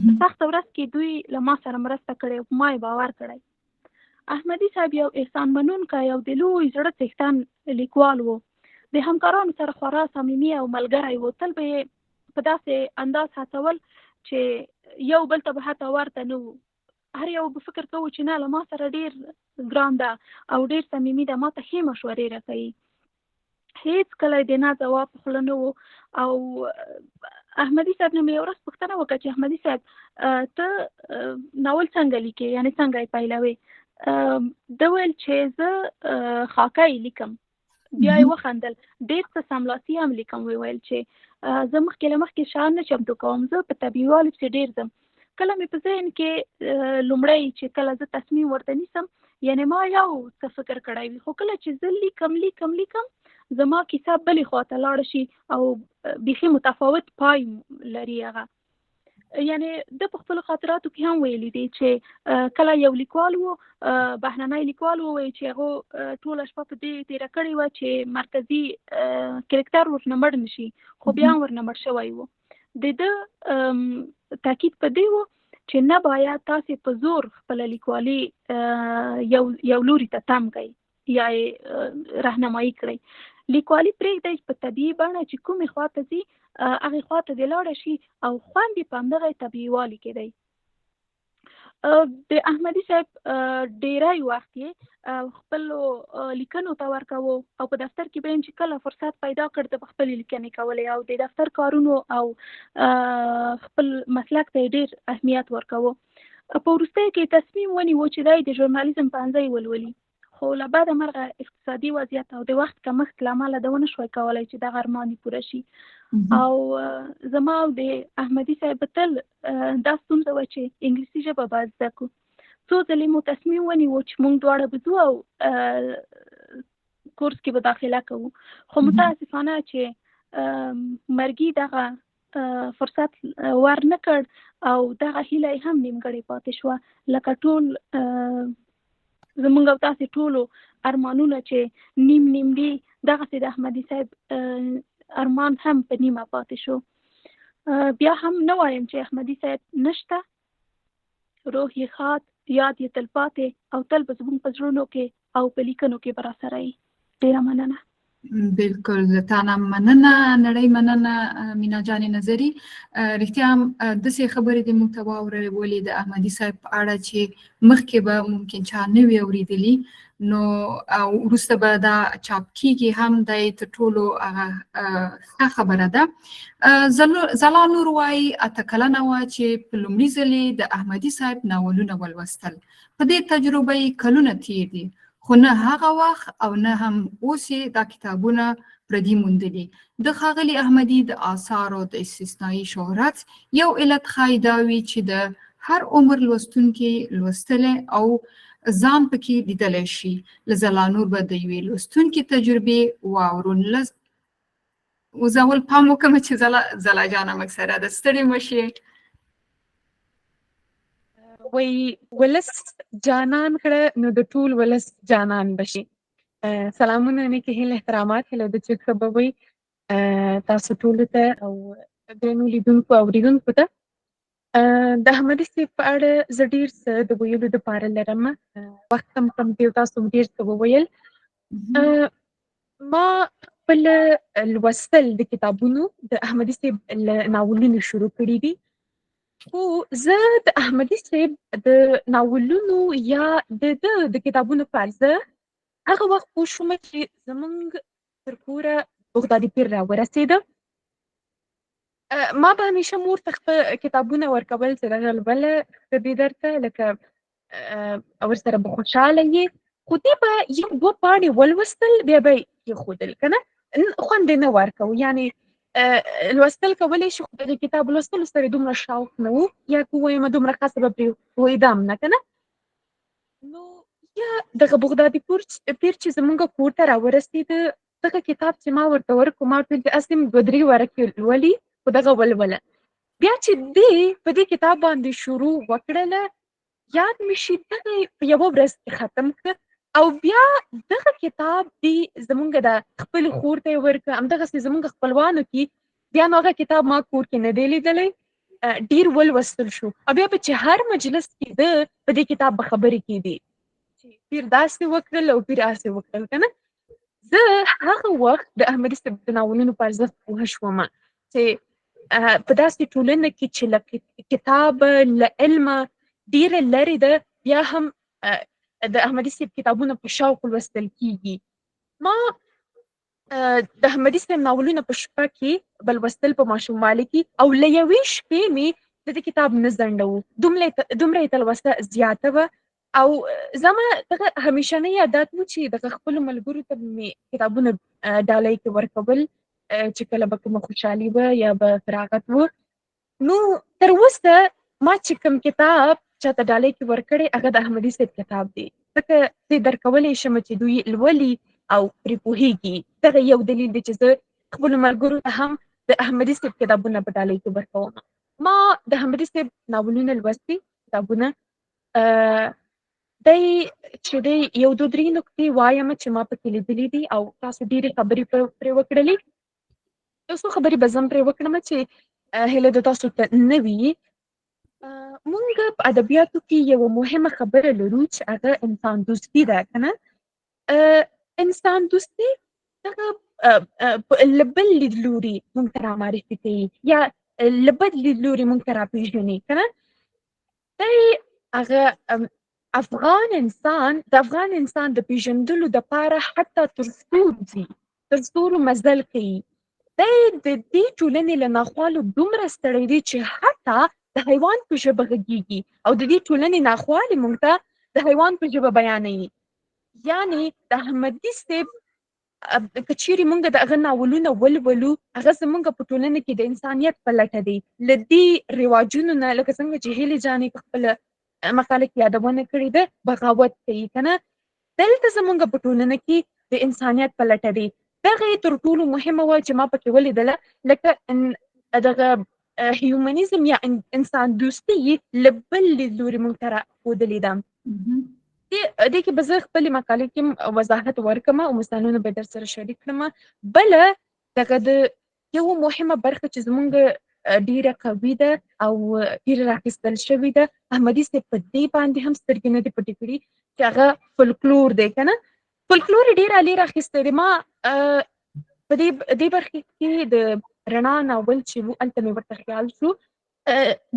په سخته ورځ کې دوی له ما سره مرسته کړې او په ما یې باور کړی. احمدي صاحب یو احسان منونکی او د لوی زړه څښتن لیکوال و. د همکارانو سره خورا صمیمي او ملګری و. تل به یې په داسې انداز هڅول چې یو بل ته به حتی ورته نه و. هر یو به فکر کوو چې نه له ما سره ډېر ګران ده او ډېر صمیمي ده، ما ته ښې مشورې راکوي. هیڅ کله د نه ځواب په خوله نه و. او احمدي صاحب نه مې یو ورځ پوښتنه وکړه چې احمدي صاحب ته ناول څنګه لیکې، یعنې څنګه یې پیلوې؟ ده ویل چې زه خاکه لیکم. بیا یې وخندل. ډېر څه سملاسي هم لیکم. ویل چې زه مخکې له مخکې شعر نه چمتو کوم، زه په طبیعي والي پسې ډېر ځم. کله مې په ذهن کې لومړی چې کله زه تصمیم ورته نیسم، یعنې ما یو څه فکر کړی وي، خو کله چې زه لیکم زما کیسه بلې خواته لاړه شي او بیخي متفاوت پای لري هغه. یعنې د په خپلو خاطراتو کې هم ویلي دي چې کله یو لیکوال و، بهرنی لیکوال ووایي چې هغه ټوله شپه په دې تېره کړې وه چې مرکزي کرکټر ورنه مړ نه شي، خو بیا هم ورنه مړ شوی و. د ده تاکید په دې و چې نه باید تاسې په زور خپله لیکوالي یو لوري ته تم کړئ یا یې رهنمایي کړئ. لیکوالي پرېږدئ په طبیعي بڼه چې کومې خواته ځي هغې خواته دې لاړه شي او خوند یې په همدغه طبیعي والي کې دی. د احمدي صاحب ډیری وخت یې خپلو لیکنو ته ورکوو او په دفتر کې به یم چې کله فرصت پیدا کړ د خپلې لیکنې کولې او د دفتر کارونو او خپل مسلک ته یې ډېر اهمیت ورکوو. په وروستیو کې تصمیم ونیوو چې دی د ژورنالیزم پوهنځی ولولي، خو له بده مرغه اقتصادي وضعیت او د وخت کمښت له امله ده ونه شوی کولی چې دغه ارمان یې پوره شي. او زما او د احمدي صاحب تل دا ستونزه وه چې انګلیسي ژبه به زده کړو. څو ځلې مو تصمیم ونیوو چې موږ دواړه به ځو او کورس کې به داخله کوو، خو متاسفانه چې مرګي دغه فرصت ور نه کړ او دغه هیله یې هم نیمګړې پاتې شوه. لکه ټول زمونږ او تاسې ټولو ارمانونه چې نیم دي، دغسې د احمدي صاحب ارمان هم په نیمه پاتې شو. بیا هم نه وایم چې احمدي صاحب نشته، روح یې ښاد، یاد یې تل پاتې او تل به زموږ په زړونو کې او په لیکنو کې به راسره وي. ډېره مننه. بالکل له تا نه مننه، نړۍ مننه مینا جانې نظري. رښتیا هم داسې خبرې دې موږ ته واورولې د احمدي صاحب په اړه چې مخکې به ممکن چا نه وي اورېدلي، نو وروسته به دا چاپ کېږي هم. دا یې تر ټولو هغه ښه خبره ده. ځلا نور وایي 8 کلنه وه چې په لومړي ځلې د احمدي صاحب ناولونه ولوستل. په دې تجربه یې کلونه تېر دي، خو نه هغه وخت او نه هم اوس یې دا کتابونه پردي موندلي. د ښاغلي احمدي د آثارو د استثنایي شهرت یو علت ښایي دا وي چې د هر عمر لوستونکي لوستلی او ځان پکې لیدلی شي. له ځلا نور به د یوې لوستونکي تجربې واورو. اوس اول پام وکړم چې ځلا جانه موږ سره ده، ستړې مه شئ. وی ولس جانان کړه نو د ټول ولس جانان بشي. سلامونه نیکې هیلې احترامات هیله ده چې ښه به وي تاسو ټولو ته او درنو لیدونکو او اورېدونکو ته. د احمدي صاحب په اړه زه ډېر څه د ویلو دپاره لرم، وخت هم کم دی او تاسو هم ډېر څه وویل. ما خپل لوستل د کتابونو د احمدي صاحب له ناولونو شروع کړي دي، خو زه د احمدي صاحب د ناولونو یا د کتابونو په ارزښت هغه وخت پوه شومه چې زموږ تر کوره بغدادي پیر راورسېده. ما به همیشه مور ته خپل کتابونه ورکول چې دغه لوله ښه دي درته، لکه ورسره به خوشحاله یې، خو دې به یو 2 پاڼې ولوستل بیا به یې کېښودل، که نه خوند یې نه ورکوو. یعنې لوستل کولی شي، خو د کتاب لوستلو سره یې دومره شوق نه و، یا که ووایمه دومره خاصه به پرې پوهېده هم نه، که نه. نو یا دغه بغدادي پیر چې زموږ کور ته راورسېده، دغه کتاب چې ما ورته ورکړو، ما ورته ویل چې هسې مې 2-3 ورقې لولي، خو دغه ولوله. بیا چې دې په دې کتاب باندې شروع وکړله، یاد مې شي دغه په یوه ورځ کې ختم کړه او بیا دغه کتاب دې زموږ د خپلې خور ته یې ورکړه. همدغسې زموږ خپلوانو کې بیا نو هغه کتاب ما کور کې نه دی لیدلی، ډیر ولوستل شو او بیا به چې هر مجلس کې د په دې کتاب به خبرې کېدې چې پیر داسې وکړل او پیر هسې وکړل که نه. زه هغه وخت د احمدي صاحب د ناولونو په ارزښت پوه شومه چې په داسې ټولنه کې چې له کتاب له علمه ډیره لرې ده، بیا هم د احمدي صاحب کتابونه په شوق لوستل کیږي. ما د احمدي صاحب ناولونه په شپه کې به لوستل په ماشوموالي کې، او له یوې شپې مې د دې کتاب نه ځنډوو، دومره یې تلوسه زیاته وه. او زما دغه همیشنی عادت و چې دغه خپلو ملګرو ته مې کتابونه ډالۍ کې ورکول چې کله به کومه خوشحالي وه یا به فراغت و. نو تر اوسه ما چې کوم کتاب چاته ډالۍ کې ورکړی هغه د احمدي صاحب کتاب دی، ځکه زه درکولی شم چې دوی لولي او پرې پوهېږي. دغه یو دلیل دی چې زه خپلو ملګرو ته هم د احمدي صاحب کتابونه په ډالۍ کې ورکوم. ما د احمدي صاحب ناولونه لوستي کتابونه دی چې دی یو دو درې نکتې وایم چې ما پکې لیدلي دي او تاسو ډېرې خبرې پرې وکړلې. یو څو خبرې به زه هم پرې وکړم چې هیله د تاسو ته نه وي. مونږ په ادبیاتو کې یوه مهمه خبره لرو چې هغه انسان دوستي ده که نه. انسان دوستي دغه له بل لیدلوري مونږ ته رامعرفي کوي یا له بد لیدلوري مونږ ته راپېژني که نه. دی هغه د افغان انسان د پیژندلو دپاره حتی تر ستورو مزل کوي. دی د دې ټولنې له ناخوالو دومره ستړی دی چې حتی د حیوان په ژبه غږیږي او د دې ټولنې ناخوالې موږ ته د حیوان په ژبه بیانوي. یعنې د احمدي صاحب که چیرې موږ د هغه ناولونه ولولو، هغه زموږ په ټولنه کې د انسانیت په لټه دی. له دې رواجونو نه لکه څنګه چې هیلې جانې په خپله مقاله کې یادونه کړې ده، بغاوت کوي که نه. دلته زموږ په ټولنه کې د انسانیت په لټه دی. دغه یې تر ټولو مهمه وه چې ما پکې ولیدله، لکه دغه هیومنیزم یا انسان دوستي یې له بل لیدلوري موږ ته راښودلې ده. دې کې به زه خپلې مقالې کې وضاحت ورکړم او مثالونه به در سره شریک کړم. بله دغه د یوه مهمه برخه چې زموږ ډیره قوي ده او ډیره راخیستل شوې ده، احمدي صاحب په دې باندې هم سترګې نه دي پټې کړي چې هغه فولکلور دی که نه. فولکلور یې ډېر عالي راخیستی دی. ما په دې برخې کې د رڼا ناول چې و هلته مې ورته خیال شو.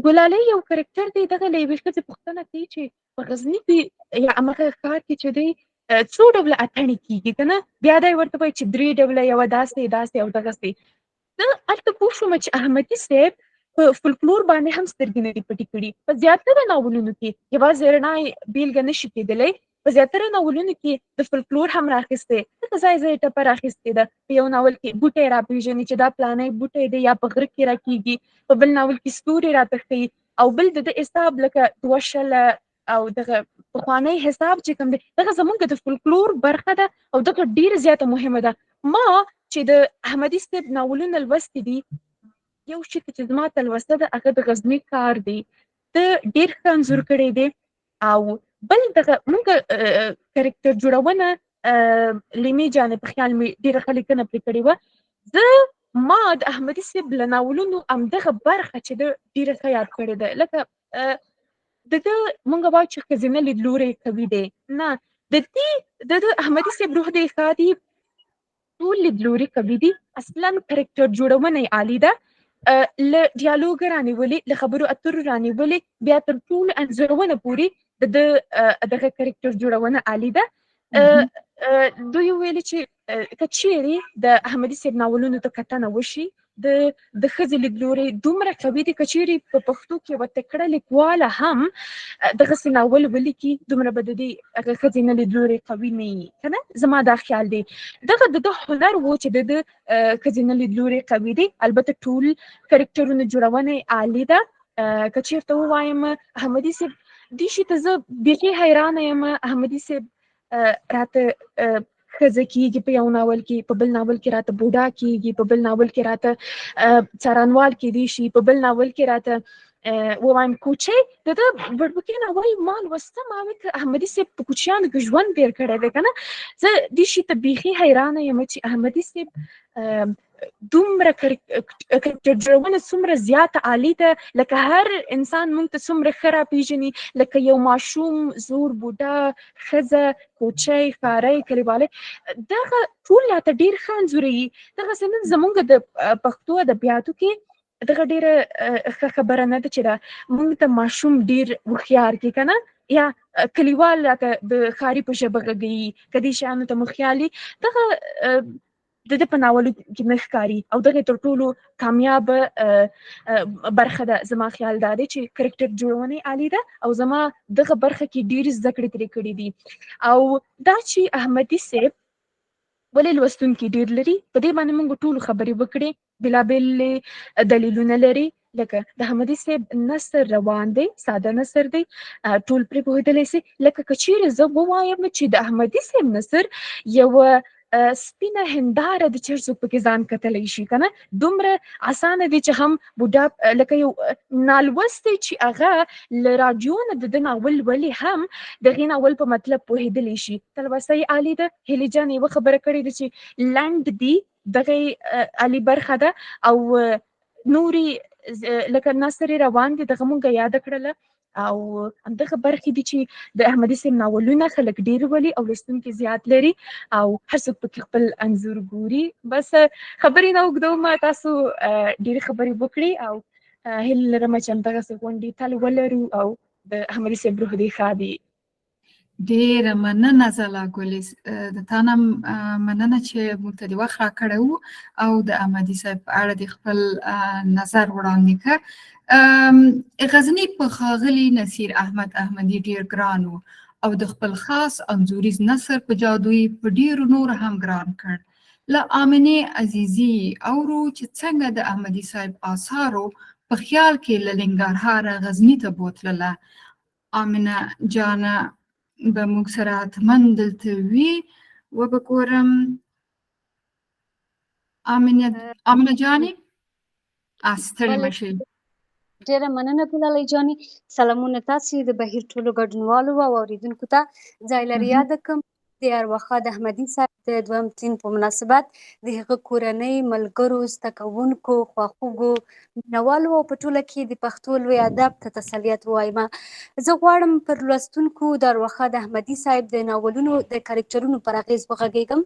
ګلالی یو کرکټر دی، دغه له یوې ښځې پوښتنه کوي چې په غزني کې یا همغه ښار کې چې دی څو ډوله اتڼې کېږي که نه. بیا دی ورته وایي چې 3 ډوله، یوه داسې او دغسې. زه هلته پوه شوم چې احمدي صاحب په فولکلور باندې هم سترګې نه دي پټې کړي. په زیاتره ناولونو کې یوازې رڼا بیلګه نشي کېدلی، په زیاتره ناولونو کې د فولکلور هم راخیستی. دغه ځای ټپه راخیستې ده. په یو ناول کې بوټی راپېژني چې دا پلانی بوټی دی یا په غره کې راکېږي، په بل ناول کې ستوري راته ښیي، او بل د حساب لکه 2 شله او دغه پخوانی حساب چې کوم دی دغه زموږ د فولکلور برخه ده او دغه ډېره زیاته مهمه ده. ما چې د احمدي صاحب ناولونه لوستي دي، یو شي چې زما تلوسه ده هغه د غزني ښار دی. ده ډېر ښه انځور کړی دی. او بل دغه موږ کرکټر جوړونه لیمې جانې په خیال مې ډېره ښه لیکنه پرې کړې وه. ما د احمدي صاحب له ناولونو همدغه برخه چې ده ډېره ښه یاد کړې ده. لکه د ده موږ وایو چې ښځینه لیدلوری قوي دی. نه، د احمدي صاحب روح دی ښه دی، ټول لیدلوري قوي دي. اصلا کرکټر جوړونه یې عالي ده، له ډیالوګ رانیولې، له خبرو اترو رانیولې، بیا تر ټولو انځورونه پورې دغه کرکټر جوړونه عالي ده. دوی ویلي چې که چیرې د احمدي صاحب ناولونو ته کتنه وشي، د ښځې لیدلوری دومره قوي دی، که چیرې په پښتو کې یوه تکړه لیکواله هم دغسې ناول ولیکي، دومره به د دې هغه ښځینه لیدلوری قوي نه وي که نه. زما دا خیال دی. دغه د ده هنر و چې د ښځینه لیدلوری قوي دی. البته ټول کرکټرونه جوړونه یې عالي ده. که چېرته ووایم احمدي صاحب دې شي ته زه بیخي حیرانه یم. احمدي صاحب راته ښځه کېږي په یو ناول کې، په بل ناول کې راته بوډا کېږي، په بل ناول کې راته څارنوال کېدی شي، په بل ناول کې راته ووایم کوچی. د ده وړوکی ناول ما لوسته، ما وایي که احمدي صاحب په کوچیانو کې ژوند تېر کړی دی که نه. زه دې شي ته بیخي حیرانه یم چې احمدي صاحب دومره کرکټر جوړونه څومره زیاته عالي ده، لکه هر انسان موږ ته څومره ښه راپېژني، لکه یو ماشوم، زوړ، بوډا، ښځه، کوچی، ښاری، کلیوالی، دغه ټول راته ډېر ښه انځوروي. دغسې نن زموږ د پښتو ادبیاتو کې دغه ډېره ښه خبره نه ده چې دا موږ ته ماشوم ډېر هوښیار کړي که نه، یا کلیوال راته د ښاري په ژبه غږوي، که دې شیانو ته مو خیال وي. دغه د ده په ناولو کې نه ښکاري او دغه تر ټولو کامیابه برخه ده. زما خیال دا دی چې کرکټر جوړونه یې عالي ده او زما دغه برخه کې ډېرې زده کړې ترې کړي دي. او دا چې احمدي صاحب ولې لوستونکي ډېر لري، په دې باندې موږ ټولو خبرې وکړې، بېلابېل دلیلونه لري. لکه د احمدي صاحب نثر روان دی، ساده نثر دی، ټول پرې پوهېدلی سي. لکه که چیرې زه ووایم چې د احمدي صاحب نثر یوه سپینه هنداره د چې هر څوک پکې ځان کتلی شي که نه، دومره اسانه دی چې هم بوډا لکه یو نالوستی چې هغه له راډیو نه د ده ناول ولې هم د هغې ناول په مطلب پوهېدلی شي. تلوسه یې عالي ده. هیلې جان یوه خبره کړې ده چې لنډ دي، دغه یې عالي برخه ده. او نورې لکه نثر یې روان دي، دغه مونږ یاده کړله. او همدغه برخې دي چې د احمدي صاحب ناولونه خلک ډېر ولي او لوستونکي زیات لري او هر څوک پکې خپل انځور ګوري. بس خبرې نه اوږدوم، تاسو ډېرې خبرې وکړې او هیله لرم چې همدغسې غونډې تل ولرو او د احمدي صاحب روح دې ښاد وي. ډېره مننه ځلا ګلې، د تا نه مننه چې موږ ته دې وخت راکړی و او د احمدي صاحب په اړه دې خپل نظر وړاندې کړ. غزني په ښاغلي نصیر احمد احمدي ډېر ګران و او د خپل خاص انځوریز نثر په جادو یې په ډېرو نورو هم ګران کړ. له آمنې عزیزي اورو چې څنګه د احمدي صاحب آثارو په خیال کې له ننګرهاره غزني ته بوتلله. آمنه جانه به موږ سره حتما دلته وي. وبه ګورم آمنه جانې، ستړې مه شئ. ډېره مننه ګلالۍ جانې. سلامونه تاسې د بهیر ټولو ګډونوالو او اورېدونکو ته. ځای لري یاده کړم د ارواښاد احمدي صاحب د دویم تلین په مناسبت د هغه کورنۍ، ملګرو، زده کوونکو، خواخوږو، مینوالو او په ټوله کې د پښتو لوی ادب ته تسلیت ووایم. زه غواړم پر لوستونکو د ارواښاد احمدي صاحب د ناولونو د کرکټرونو پر اغېز وغږېږم.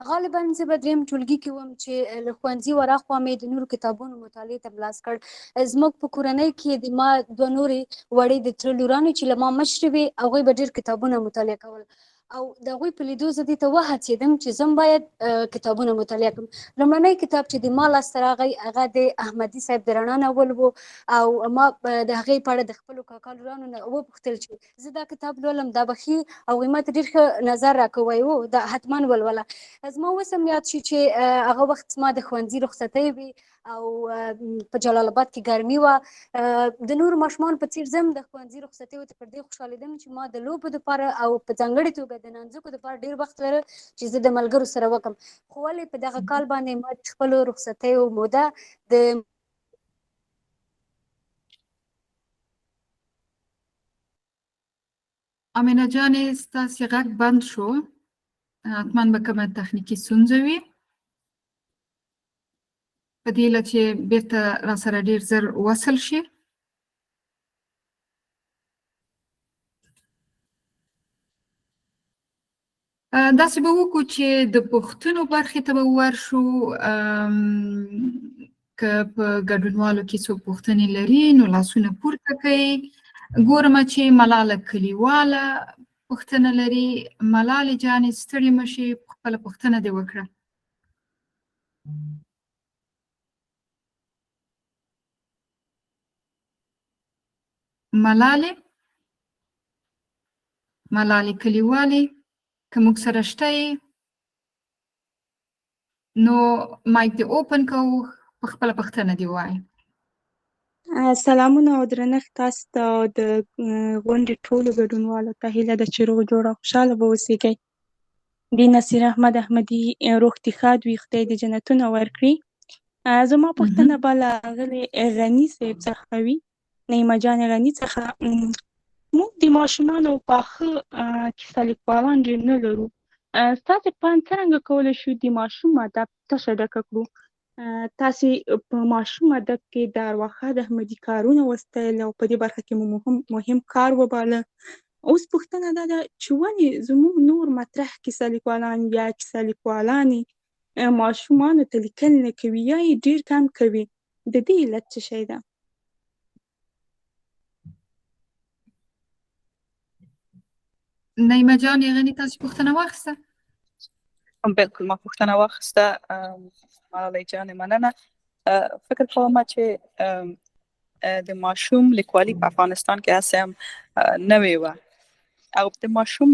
غالبا زه به دریم ټولګي کې وم چې له ښوونځي وراخوا مې د نورو کتابونو مطالعې ته ملاس کړ. زموږ په کورنۍ کې د ما دوه نورې وړې د تره لورانې چې له ما مشرې وې، هغوی به ډېر کتابونه مطالعه کول او د هغوی په لیدو زه دې ته وهڅېدم چې زه هم باید کتابونه مطالعه کړم. لومړنی کتاب چې د ما لاسته راغی هغه د احمدي صاحب د رڼا ناول و او ما د هغې په اړه د خپلو کاکا لورانو نه وپوښتل چې زه دا کتاب لولم، دا به ښي؟ هغوی ما ته ډېر ښه نظر راکوی و، دا حتما ولوله. زما اوس هم یاد شي چې هغه وخت زما د ښوونځي رخصتۍ وې او په جلال آباد کې ګرمي وه. د نورو ماشومانو په څېر زه هم د ښوونځي رخصتیو ته پر دې خوشحالېدم چې ما د لوبو دپاره او په ځانګړې توګه د نانځکو دپاره ډېر وخت لره چې زه د ملګرو سره وکړم. خو ولې په دغه کال باندې ما د خپلو رخصتیو موده د آمنه جانې ستاسې غږ بند شو، حتما به کومه تخنیکي ستونزه وي. په دې هیله چې بېرته راسره ډېر زر وصل شي. داسې به وکړو چې د پوښتنو برخې ته به ورشو. که په ګډونوالو کې څوک پوښتنې لري نو لاسونه پورته کوي. ګورم چې ملاله کلیواله پوښتنه لري. ملالې جانې ستړې مه شي، خپله پوښتنه دې وکړه. ملالې کلیوالې که موږ سره شته یې نو مایک دې اوپن کوو، په خپله پوښتنه دې ووایه. سلامونه او درنښت تاسو ته او د غونډې ټولو ګډونوالو ته. هیله ده چې روغ جوړ او خوشحاله به اوسېږئ. د نصیر احمد احمدي روح دې ښاد وي، خدای دې جنتونه ورکړي. زما پوښتنه به له ښاغلي غني صاحب څخه وي، نعیمه جان غني څخه. موږ د ماشومانو پاخه کیسه لیکوالان ډېر نه لرو ستاسې پام څرنګه کولی شو د ماشوم ادب تشه ډکه کړو؟ تاسې په ماشوم ادب کې د ارواښاد احمدي کارونه وستایل او په دې برخه کې مو مهم کار وباله. اوس پوښتنه دا ده چې ولې زموږ نور مطرح کیسه لیکوالان یا کیسه لیکوالانې ماشومانو ته لیکل نه کوي یا یې ډېر کم کوي؟ د دې علت څه شی ده؟ نعیمه جان یغني تاسو پوښتنه واخیسته؟ بالکل ما پوښتنه واخیسته. ملالۍ جانې مننه. فکر کوم چې د ماشوم لیکوالي په افغانستان کې هسې هم نوې وه او د ماشوم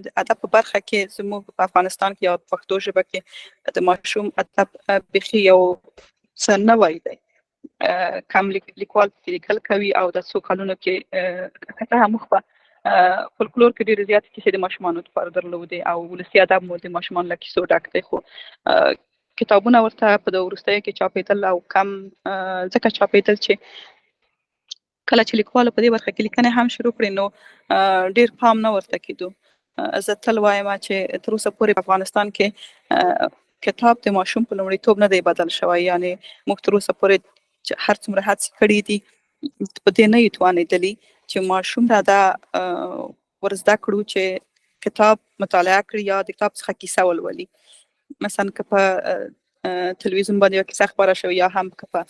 د ادب په برخه کې زموږ په افغانستان کې یا پښتو ژبه کې د ماشوم ادب بیخي یو څه نوی دی. کم لیکوال پکې لیکل کوي او د څو کلونو کې که هم موږ په فولکلور کې ډېرې زیاتې کیسې د ماشومانو لپاره درلودې او ولسي ادب مو د ماشومانو له کیسو ډک دی، خو کتابونه ورته په د وروستیو کې چاپېدل او کم ځکه چاپېدل چې کله چې لیکوالو په دې برخه کې لیکنې هم شروع کړې نو ډېر پام نه ورته کېدو. زه تل وایم چې تر اوسه پورې په افغانستان کې کتاب د ماشوم په لومړیتوب نه دی بدل شوی، یعنې موږ تر اوسه پورې هر څومره هڅې کړي دي په دې نه یو توانېدلي چې ماشوم ته دا ورزده کړو چې کتاب مطالعه کړي یا د کتاب څخه کیسه ولولي. مثلا که په تلویزیون باندې یوه کیسه خپره شوې یا هم که په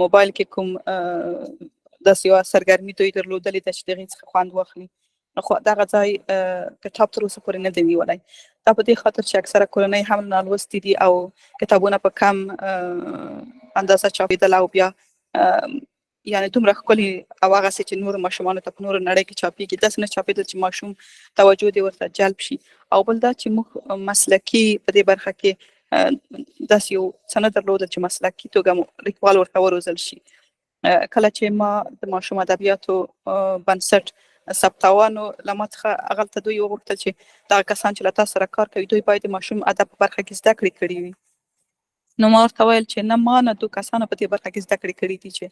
موبایل کې کوم داسې یوه سرګرمي دوی درلودلې ده چې د هغې څخه خوند واخلي، نو خو دغه ځای کتاب تر اوسه پورې نه دی نیولی. دا په دې خاطر چې اکثره کورنۍ هم نالوستي دي او کتابونه په کم اندازه چاپېدل او بیا یعنې دومره ښکلي او هغسې چې نورو ماشومانو ته په نورو نړۍ کې چاپېږي داسې نه چاپېدل چې ماشوم توجه دې ورته جلب شي. او بل دا چې موږ مسلکي په دې برخه کې داسې یو څه نه درلودل چې مسلکي توګه لیکوال ورته وروزل شي. کله چې ما د ماشوم ادبیاتو بنسټ ثبتاوه نو له ما څخه هغلته دوی وغوښتل چې دغه کسان چې له تاسو سره کار کوي دوی باید د ماشوم ادب په برخه کې زده کړې کړي وي. نو ما ورته ویل چې نه ما نه دو کسانو په دې برخه کې زده کړې کړي دي چې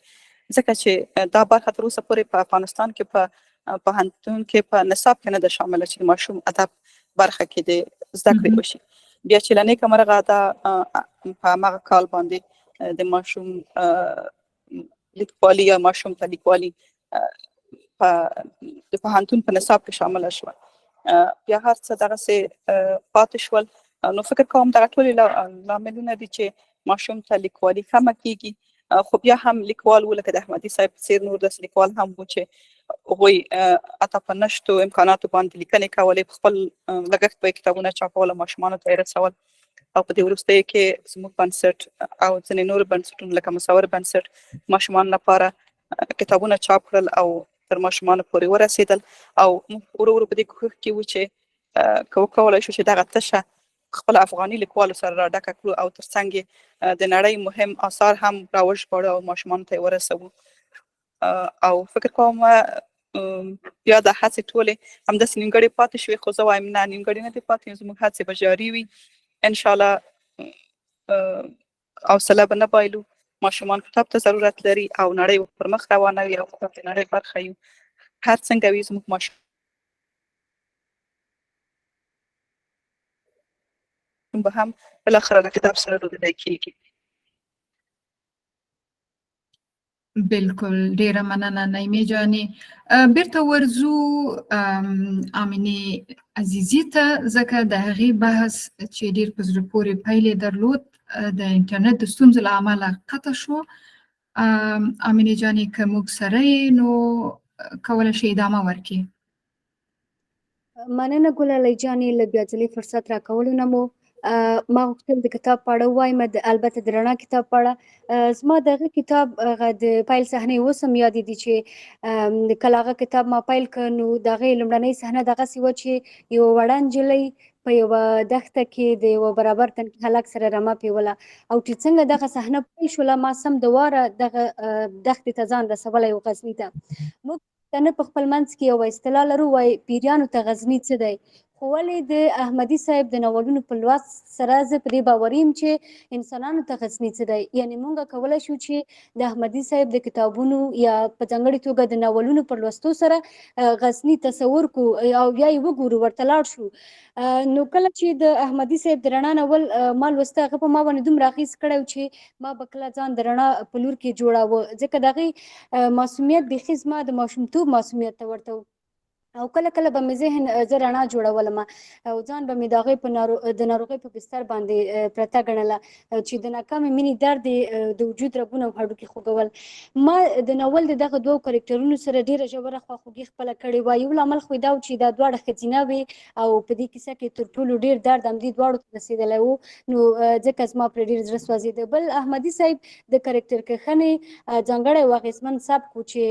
ځکه چې دا برخه تر اوسه پورې په افغانستان کې په پوهنتون کې په نصاب کې نه ده شامله چې د ماشوم ادب برخه کې د زده کړې وشي. بیا چې له نیکه مرغه دا په هماغه کال باندې د ماشوم لیکوالي یا ماشوم ته لیکوالي په د پوهنتون په نصاب کې شامله شوه. بیا هر څه دغسې پاتې شول. نو فکر کوم دغه ټولې لاملونه دي چې ماشوم ته لیکوالي کمه کېږي. خو بیا هم لیکوال و لکه د احمدي صاحب په څېر نور داسې لیکوال هم و چې هغوی حتی په نشتو امکاناتو باندې لیکنې کولې، په خپل لګښت به یې کتابونه چاپول او ماشومانو ته یې رسول. او په دې وروستیو کې زموږ بنسټ او ځینې نور بنسټونه لکه مصور بنسټ ماشومانو لپاره کتابونه چاپ کړل او تر ماشومانو پورې ورسېدل. او موږ ورو ورو په دې کوښښ کې وو چې که وکولی شو چې دغه تشه خپل افغاني لیکوالو سره را ډکه کړو او ترڅنګ یې د نړۍ مهم آثار هم راوژباړو او ماشومانو ته یې ورسوو. او فکر کوم بیا د هڅې ټولې همداسې نیمګړې پاتې شوې، خو زه وایم نه نیمګړې نه دي پاتې، زموږ هڅې به جاري وي انشاءالله. حوصله به نه بایلو. ماشومان کتاب ته ضرورت لري او نړۍ پر مخ روانه وي او کتاب د نړۍ برخه یو. هر څنګه وي زموږ ماشوم به هم بالاخره له کتاب سره روږدی کېږي. بالکل ډیره مننه نعیمې جانې. بیرته ورځو امینې عزیزي ته، ځکه د هغې بحث چې ډیر په زړه پورې پیل یې درلود د انټرنیټ د ستونزو له امله قطع شو. امینې جانې که موږ سره یې نو کولی شي ادامه ورکړي. مننه ګلالی جانې له بیا ځلې فرصت راکولو نه مو ما غوښتل د کتاب په اړه ووایم، البته د رڼا کتاب په اړه. زما د هغه کتاب هغه د پیل صحنې اوس هم یادې دي چې کله هغه کتاب ما پیل کړ نو د هغې لومړنۍ صحنه دغسې وه چې یوه وړه نجلۍ په یوه دښته کې د یوه برابر تنکي هلک سره رمه پیوله، او چې څنګه دغه صحنه پیل شوله ما سم د واره دغه دښتې ته ځان رسولی و، غزني ته. موږ پښتانه په خپل منځ کې یوه اصطلاح لرو، وایي پیریانو ته غزني څه دی، خو ولې د احمدي صاحب د ناولونو په لوست سره زه په دې باوري یم چې انسانانو ته غزني څه دی. یعنې موږ کولی شو چې د احمدي صاحب د کتابونو یا په ځانګړې توګه د ناولونو په لوستو سره غزني تصور کو او بیا یې وګورو، ورته لاړ شو. نو کله چې د احمدي صاحب د رڼا ناول ما لوسته، هغه په ما باندې دومره اغېز کړی و چې ما به کله ځان د رڼا په لور کې جوړاوه، ځکه د هغې معصومیت بیخي زما د ماشومتوب معصومیت ته ورته و. او کله کله به مې ذهن زه رڼا جوړولم او ځان به مې د هغې د ناروغۍ په بستر باندې پرته ګڼله چې د ناکامې مینې درد یې د وجود رګونه او هډوکي خوږول. ما د ناول د دغه دوو کرکټرونو سره ډېره ژوره خواخوږي خپله کړې وه. یو لامل خو یې دا و چې دا دواړه ښځینه وې او په دې کیسه کې تر ټولو ډېر درد همدې دواړو ته رسېدلی و، نو ځکه زما پرې ډېر زړه سوځېده. بل احمدي صاحب د کرکټر کښنې ځانګړی او اغېزمن سبک و چې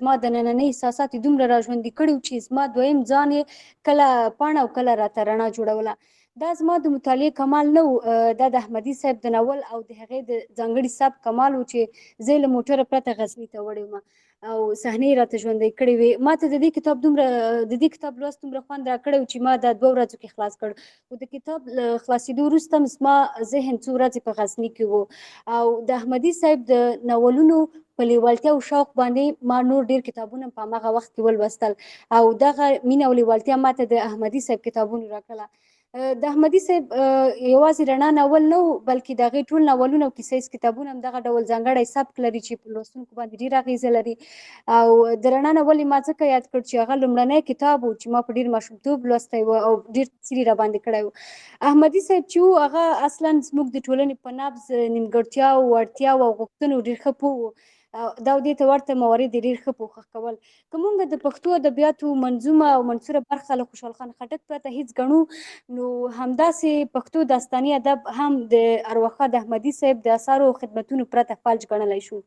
زما د نننۍ احساسات یې دومره راژوندي کړي وو چې زما دویم ځان یې کله پاڼه او کله راته رڼا جوړوله. دا زما د مطالعې کمال نه و، دا د احمدي صاحب د ناول او د هغې د ځانګړي سبک کمال و چې زه یې له موټره پرته غزني ته وړې وم او صحنې یې راته ژوندۍ کړې وې. ما ته د دې کتاب لوست دومره خوند راکړی و چې ما دا 2 ورځو کې خلاص کړ. خو د کتاب له خلاصېدو وروسته زما ذهن څو ورځې په غزني کې و او د احمدي صاحب د ناولونو په لیوالتیا او شوق باندې ما نور ډېر کتابونه په هماغه وخت کې ولوستل او دغه مینه او لیوالتیا ماته د احمدي صاحب کتابونو راکړله. د احمدي صاحب یوازې رڼا ناول نه و، بلکې د هغې ټول ناولونه او کیسه ییز کتابونه هم دغه ډول ځانګړی سبک لري چې په لوستونکو باندې ډېره اغېزه لري. او د رڼا ناول یې ما ځکه یاد کړ چې هغه لومړنی کتاب و چې ما په ډېر ماشومتوب لوستی و او ډېر تاثیر یې راباندې کړی و. احمدي صاحب چې و هغه اصلا زموږ د ټولنې په نبض، نیمګړتیاو، اړتیاو او غوښتنو ډېر ښه پوه و. دا دې ته ورته موارد یې ډېر ښه پوښښ کول. که موږ د پښتو ادبیاتو منظومه او منثوره برخه له خوشحال خان خټک پرته هېڅ ګڼو، نو همداسې پښتو داستاني ادب هم د ارواښاد احمدي صاحب د اثارو او خدمتونو پرته فلج ګڼلی شو.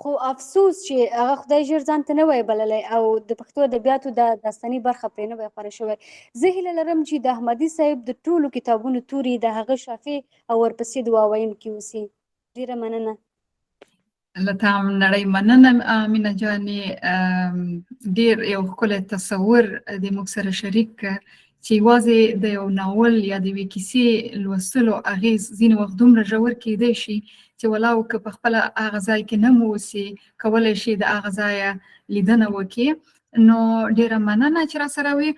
خو افسوس چې هغه خدای ژر ځان ته نه وی بللی او د پښتو ادبیاتو د داستاني برخه پرې نه وی خوره شوی. زه هیله لرم چې د احمدي صاحب د ټولو کتابونو توري د هغه شاخې او ورپسې دعا ویونکي اوسي. ډېره مننه. له تا نړۍ مننه مینه جانې. ډېر یو ښکلی تصور د موږ سره شریک کړ چې یوازې د یو ناول یا د یوې کیسې لوستلو اغېز ځینې وخت دومره ژور کیدی شي چې ولاو که په خپله هغه ځای کې نه مو اوسې، کولی شي د هغه ځایه لیدنه وکړي. نو ډېره مننه چې راسره وي.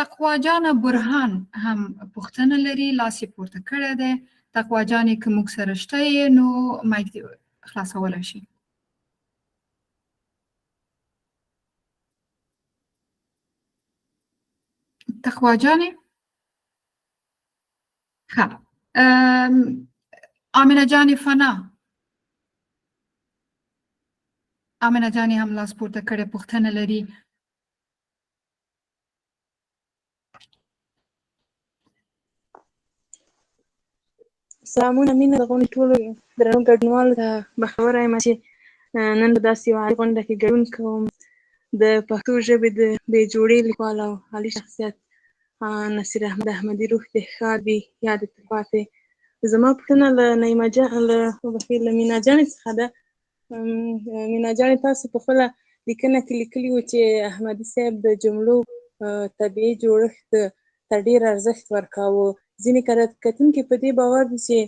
تقوا جانه برهان هم پوښتنه لري، لاس یې پورته کړی دی. تقوا جانې که موږ سره شته یې نو مایک دې خلاصولی شي. تقوا جانې؟ ښه. آمنه جانې فنا، آمنه جانې هم لاس پورته کړی، پوښتنه لري. سلامونه مینه د غونډې ټولو درنو ګډونوالو ته بختوره یم چې نن په داسې یوه عالي غونډه کې ګډون کوم. د پښتو ژبې د بې جوړې لیکوال او عالي شخصیت نصیر احمد احمدي روح دې ښاد وي، یاد دې تلپاتې. زما پوښتنه له مینا جانې څخه ده. مینا جانې، تاسو په خپله لیکنه کې لیکلي وو چې احمدي صاحب د جملو طبیعي جوړښت ته ډېر ارزښت ورکاوه. ځینې کتونکي په دې باور دي چې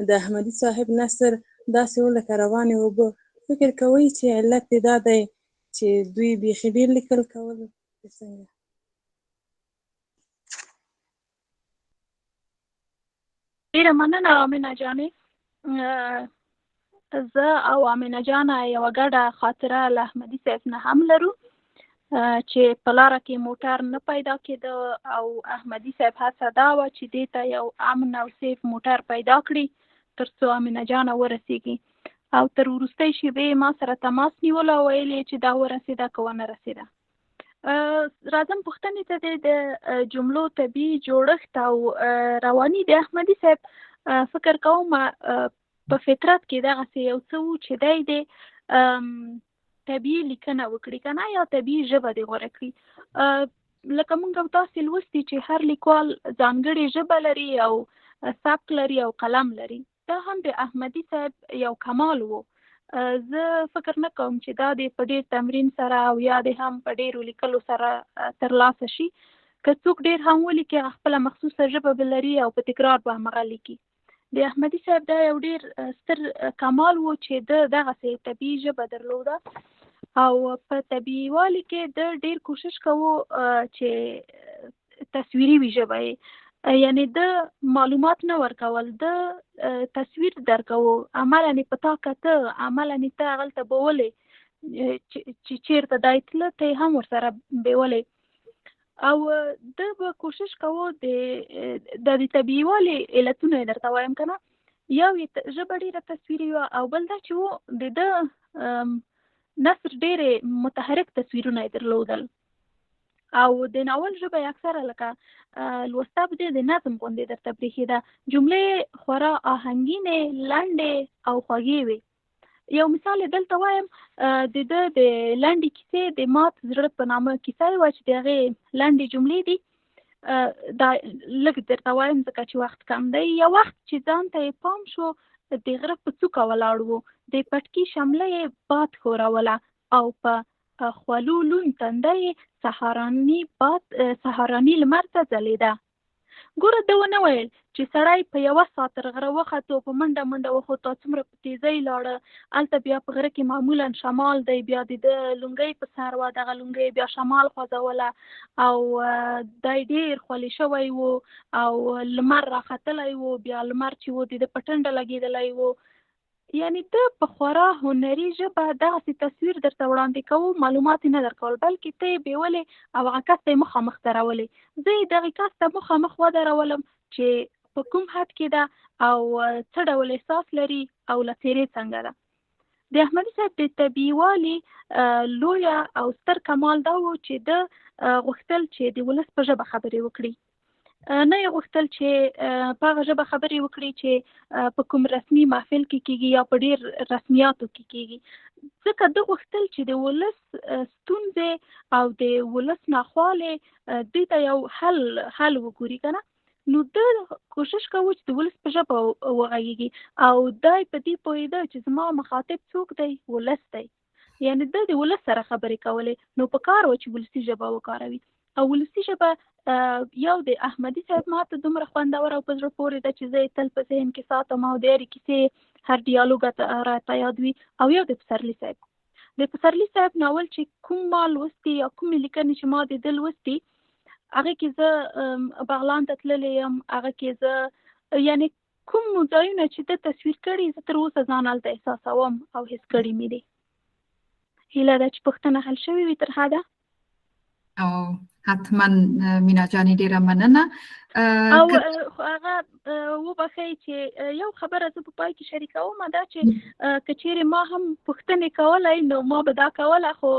د احمدي صاحب نثر داسې و لکه روانې اوبه. فکر کوئ چې علت یې دا دی چې دوی بیخي ډېر لیکل کول؟ څنګه؟ ډېره مننه آمنه جانې. زه او آمنه جانه یوه ګډه خاطره له احمدي صاحب نه هم لرو چې په لاره کې موټر نه پیدا کېده او احمدي صاحب هڅه دا وه چې دې ته یو امن او سیف موټر پیدا کړي تر څو آمنه جانه ورسېږي. او تر وروستۍ شېبې ما سره تماس نیوله او ویل یې چې دا ورسېده که ونه رسېده. راځم پوښتنې ته د جملو طبیعي جوړښت او رواني د احمدي صاحب فکر کوم په فطرت کې دغسې یو څه و چې دی د طبیعي لیکنه وکړي که نه، یا طبیعي ژبه دې غوره کړي. لکه موږ او تاسې لوستي چې هر لیکوال ځانګړې ژبه لري او سبک لري او قلم لري. دا هم د احمدي صاحب یو کمال و. زه فکر نه کوم چې دا د په ډېر تمرین سره او یا د هم په ډېرو لیکلو سره ترلاسه شي. که څوک ډېر هم ولیکي هغه خپله مخصوصه ژبه به لري او په تکرار به همغه لیکي. د احمدي صاحب دا یو ډېر ستر کمال و چې د دغسې طبیعي ژبه درلوده او په طبیعي والي کې د ډېر کوشش کوو چې تصویري وي ژبه یې، یعنې د معلومات نه ورکول، د تصویر درکوو، عملاً یې په تا کته، عملاً یې ته هغلته بولې چې چېرته دی تله ته یې هم ورسره بیولې. او ده به کوشش کوو د طبیعي والي علتونه یې درته وایم که نه، یو یې ژبه ډېره تصویري وه او بل دا چې و د ده نثر ډېرې متحرک تصویرونه یې درلودل او د ناول ژبه یې اکثره لکه لوسته به دی د نظم غوندې درته برېښېده، جملې خورا آهنګینې، لنډې او خوږې وې. یو مثال یې دلته وایم، د ده د لنډې کیسې د مات زړه په نامه کیسه یې وه چې د هغې لنډې جملې دي. دا لږ درته وایم ځکه چې وخت کم دی. یو وخت چې ځان ته یې پام شو د غره په څوکه ولاړ و، د پټکي شمله یې باد ښوروله او په خولو لوند تنده یې سهاراني لمر ته ځلېده. ګوره ده ونه ویل چې سړی په یوه ساعت تر غره وختو، په منډه منډه وخوت او څومره په تیزۍ لاړه. هلته بیا په غره کې معمولا شمال دی، بیا د ده لونګۍ په سر وه، دغه لونګۍ بیا شمال خوځوله او دی ډېر خولې شوی و او لمر راختلی و، بیا لمر چې و د ده په ټنډه لګېدلی و. یعنې ده په خورا هنري ژبه دغسې تصویر درته وړاندې کوو، معلومات یې نه درکول، بلکې ته یې بیولې او هغه کس ته یې مخامخ درولې. زه یې دغې کس ته مخامخ ودرولم چې په کوم حد کې ده او څه ډول احساس لري او له څېرې څنګه ده. د احمدي صاحب د طبیعي والي لویه او ستر کمال دا و چې ده غوښتل چې د ولس په ژبه خبرې وکړي، نه یې غوښتل چې په هغه ژبه خبرې وکړي چې په کوم رسمي محفل کې کېږي یا په ډېر رسمیاتو کې کېږي، ځکه ده غوښتل چې د ولس ستونزې او د ولس ناخوالې دوی ته یو حل وګوري که نه. نو ده کوشش کوو چې د ولس په ژبه وغږېږي او دی په دې پوهېده چې زما مخاطب څوک دی؟ ولس دی. یعنې ده د ولس سره خبرې کولې، نو په کار و چې ولسي ژبه وکاروي. او ولسي ژبه یو د احمدي صاحب ماته دومره خوندوره او په زړه پورې ده چې زه یې تل په ذهن کې ساتم او د هرې کیسې هر ډیالوګ راته یاد وي. او یو د پسرلي صاحب، د پسرلي صاحب ناول چې کوم ما لوستي یا کومې لیکنې چې ما د ده لوستي، هغه کې زه بغلان ته تللی یم، هغه کې زه یعنې کوم ځایونه چې ده تصویر کړي زه تر اوسه ځان هلته احساسوم او حس کړي مې دي. هیله ده چې پوښتنه حل شوې وي تر حده. او حتما مینا جانې ډېره مننه. او هغه وبښئ چې یو خبره زه په پای کې شریکوم، دا چې که چیرې ما هم پوښتنې کولی نو ما به دا کوله، خو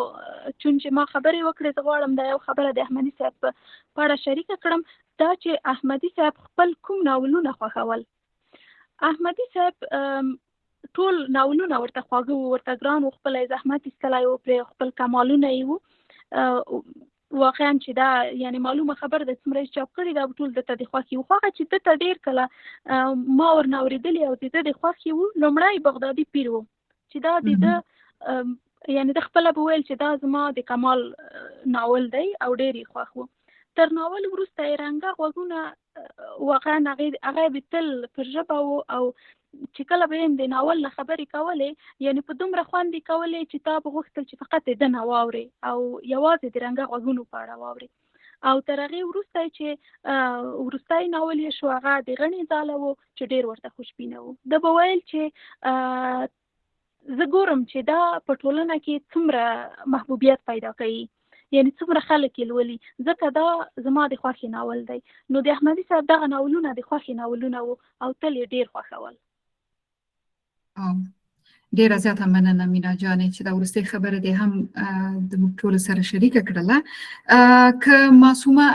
چون چې ما خبرې وکړې زه غواړم دا یو خبره د احمدي صاحب په اړه شریکه کړم، دا چې احمدي صاحب خپل کوم ناولونه خوښول. احمدي صاحب ټول ناولونه ورته خواږه وو، ورته ګران وو، خپله یې زحمت ایستلی وو پرې، خپل کمالونه یې وو. واقعا چې دا یعنی معلومه خبر ده څومره یې چاپ کړي دا به ټول دته د خوښې وو. خو هغه چې دته ډېر کله ما ورنه اورېدلي او د ده د خوښې وو، لومړی بغدادي پیر وو چې دا د ده یعنی د خپله به ویل چې دا زما د کمال ناول دی او ډېر یې خوښ وو. تر ناول وروسته یې رنګه غوږونه واقعا هغه به تل پر ژبه وو او چې کله به یې د ناول نه خبرې کولې یعنې په دومره خوند یې کولې چې تا به غوښتل چې فقط د ده نه واورې او یوازې د رنګه غوږونو په اړه واورې. او تر هغې وروسته چې وروستی ناول یې شو هغه د غڼې ځاله و چې ډېر ورته خوشبینه و. ده به ویل چې زه ګورم چې دا په ټولنه کې څومره محبوبیت پیدا کوي، یعنی څومره خلک یې لولي، ځکه دا زما د خوښې ناول دی. نو د احمدي صاحب دغه ناولونه د خوښې ناولونه وو او تل یې ډېر خوښول. ډیره زیاته مننه مینا جانې چې دا وروستۍ خبره دې هم د موږ ټولو سره شریکه کړله. که معصومه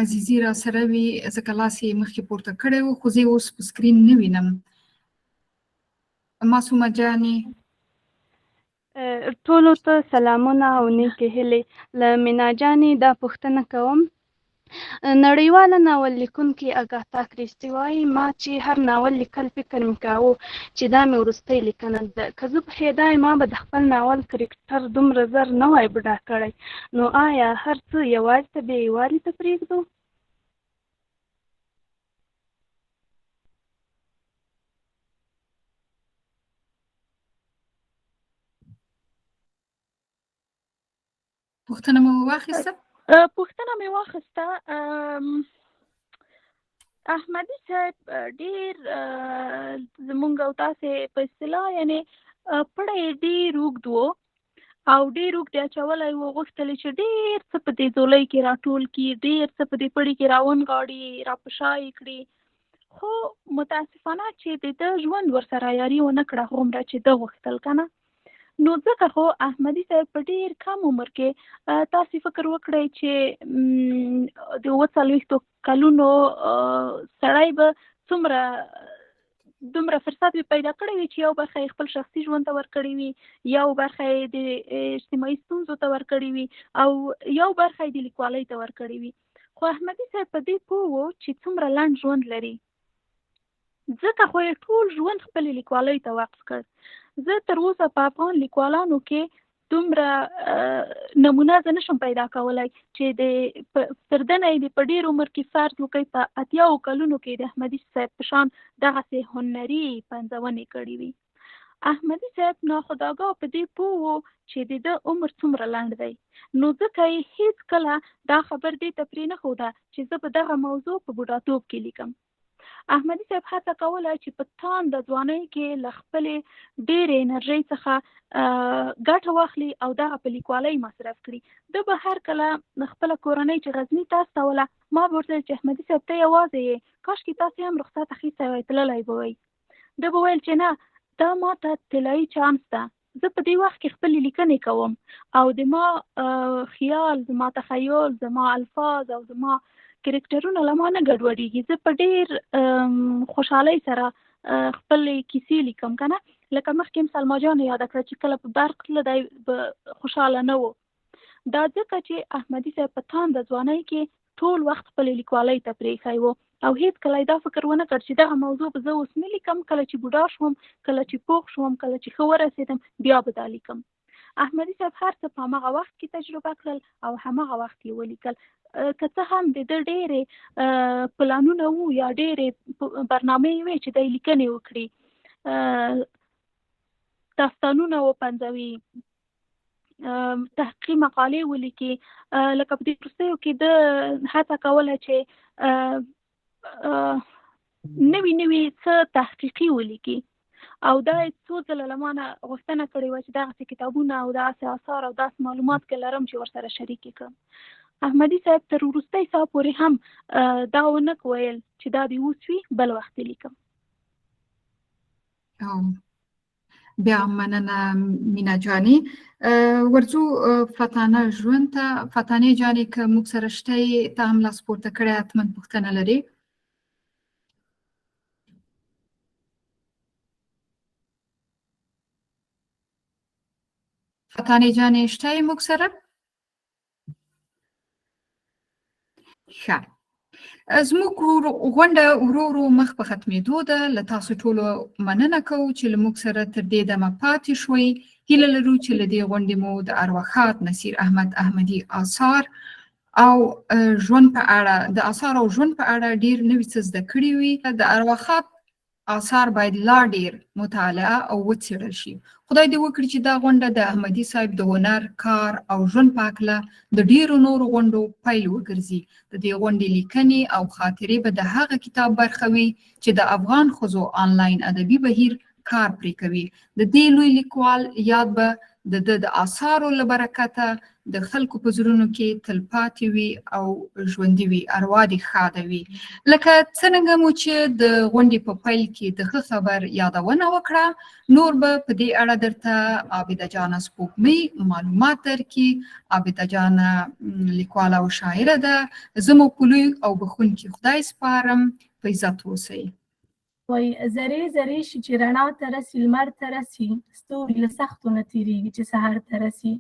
عزیزي را سره وي، ځکه لاس یې مخکې پورته کړی و خو زه یې اوس په سکرین نه وینم. معصومه جانې ټولو ته سلامونه او نیکې هیلې. له مینا جانې دا پوښتنه کوم نړیواله ناول لیکونکې اګاتا کریسټي وایي ما چې هر ناول لیکل فکر مې کاوه چې دا مې وروستی لیکنه ده. که زه پوهېدای ما به د خپل ناول کرکټر دومره زر نه وای بډا کړی، نو آیا هر څه یوازې ته بې یوالي ته پرېږدو؟ پوښتنه مو واخیسته؟ پوښتنه مې واخیسته. احمدي صاحب ډېر زمونږ او تاسې په اصطلاح یعنې پړی یې ډېر اوږد و او ډېر اوږد یې اچولی و، غوښتل چې ډېر څه په دې ځولۍ کې راټول کړي، ډېر څه په دې پړي کې راونغاړي، راپشا یې کړي، خو متاسفانه چې د ده ژوند ورسره یاري ونه کړه هغومره چې ده غوښتل که نه. نو ځکه خو احمدي صاحب په ډېر کم عمر کې تاسې فکر وکړئ چې د 40 کلونو سړی به دومره فرصت وي پیدا کړی وي چې یو برخه یې خپل شخصي ژوند ته ورکړې وي، یو برخه یې د اجتماعي ستونزو ته ورکړې وي او یو برخه یې د لیکوالۍ ته ورکړې وي. خو احمدي صاحب په دې پوه و چې څومره لنډ ژوند لري، ځکه خو یې ټول ژوند خپلې لیکوالۍ ته وقف کړ. زه تر اوسه په افغان لیکوالانو کې دومره نمونه زه نشم پیدا کولی چې تر ده نه یې په ډېر عمر کې فرض وکړئ په 80 کلونو کې د احمدي صاحب په شان دغسې هنري پنځونې کړې وي. احمدي صاحب ناخودآګاه په دې پوه و چې د ده عمر څومره لنډ دی، نو ځکه یې هېڅکله دا خبر دې ته پرې نه ښوده چې زه به دغه موضوع په بوډاتوب کې لیکم. احمدي صاحب هڅه کوله چې په تانده ځوانۍ کې له خپلې ډېرې انرژۍ څخه ګټه واخلي او دغه په لیکوالۍ مصرف کړي. ده به هر کله خپله کورنۍ چې غزني ته استوله، ما به ورته ویل چې احمدي صاحب ته یوازې یې، کاشکې تاسې هم رخصت اخیستی وی، تللی به وی. ده به ویل چې نه، دا ما ته طلایي چانس ده، زه په دې وخت کې خپلې لیکنې کوم او د ما خیال، زما تخیل، زما الفاظ او زما کرکټرونه له ما نه ګډوډېږي، زه په ډېر خوشحالۍ سره خپلې کیسې لیکم که نه. لکه مخکې هم سلما جان یاده کړه چې کله په برق تله دی به خوشحاله نه و. دا ځکه چې احمدي صاحب په تانده ځوانۍ کې ټول وخت خپلې لیکوالۍ ته پرېښی و او هېڅکله یې دا فکر ونه کړ چې دغه موضوع به زه اوس نه لیکم، کله چې بوډا شوم، کله چې پوخ شوم، کله چې ښه ورسېدم بیا به دا لیکم. احمدي صاحب هر څه په همغه وخت کې تجربه کړل او همغه وخت یې ولیکل. که څه هم د ده ډېرې پلانونه وو یا ډېرې برنامې وې چې دی لیکنې وکړي، داستانونه وپنځوي، تحقیقي مقالې ولیکي. لکه په دې وروستیو کې ده هڅه کوله چې نوي څه تحقیقي ولیکي او دا یې څو ځله له ما نه غوښتنه کړې وه چې دغسې کتابونه او دغسې آثار او داسې معلومات که لرم چې ورسره شریک یې کړم. احمدي صاحب تر وروستۍ ساه پورې هم دا ونه ویل چې دا دې اوس وي بل وخت یې لیکم. بیا مننه مینا جانې. ورځو فتانه ژوند ته. فتانې جانې که موږ سره شته یې، ته هم لاس پورته کړی، حتما پوښتنه لرې. فتانې جانې شته یې موږ سره؟ ښه، زموږ غونډه ورو ورو مخ په ختمېدو ده. له تاسو ټولو مننه کوو چې له موږ سره تر دې دمه پاتې شوئ. هیله لرو چې له دې غونډې مو د ارواښاد نصیر احمد احمدي آثار او ژوند په اړه د آثار او ژوند په اړه ډېر نوي څه زده کړي وي. د ارواښاد آثار باید لا ډېر مطالعه او وڅېړل شي. خدای دې وکړي چې دا غونډه د احمدي صاحب د هنر، کار او ژوند په هکله د ډېرو نورو غونډو پیل وګرځي. د دې غونډې لیکنې او خاطرې به د هغه کتاب برخه وي چې د افغان ښځو آنلاین ادبي بهیر کار پرې کوي. د دې لوی لیکوال یاد به د آثارو له برکته د خلکو په زړونو کې تلپاتې وي او ژوندي وي. اروا دې ښاده وي. لکه څرنګه مو چې د غونډې په پیل کې د ښه خبر یادونه وکړه، نور به په دې اړه درته عابده جانه سپوږمۍ معلومات درکړي. عابده جانه لیکواله او شاعره ده. زه مو په لوی او بښونکي خدای سپارم. په عزت اوسئ. وای زری زری شي چې رڼا ته رسي، لمر ته رسي، ستوري له سختو نه تېرېږي چې سحر ته رسي.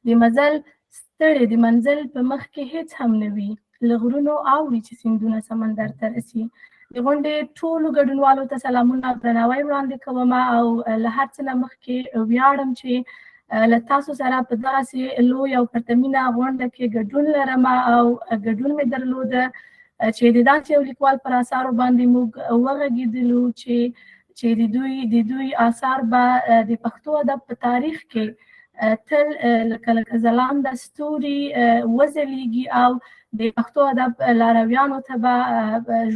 د مزل ستړی د منزل په مخ کې هېڅ هم نه وي، له غرونو اوړي چې سیندونه سمندر ته رسي. د غونډې ټولو ګډونوالو ته سلامونه او درناوی وړاندې کوم او له هر څه نه مخکې ویاړم چې له تاسو سره په دغسې لوی او پرتمینه غونډه کې ګډون لرم او ګډون مې درلوده چې د داسې یو لیکوال پر اثارو باندې موږ وغږېدلو چې د دوی آثار به د پښتو ادب په تاریخ کې تل لکه ځلانده ستوري وځلیږي او د پښتو ادب لارویانو ته به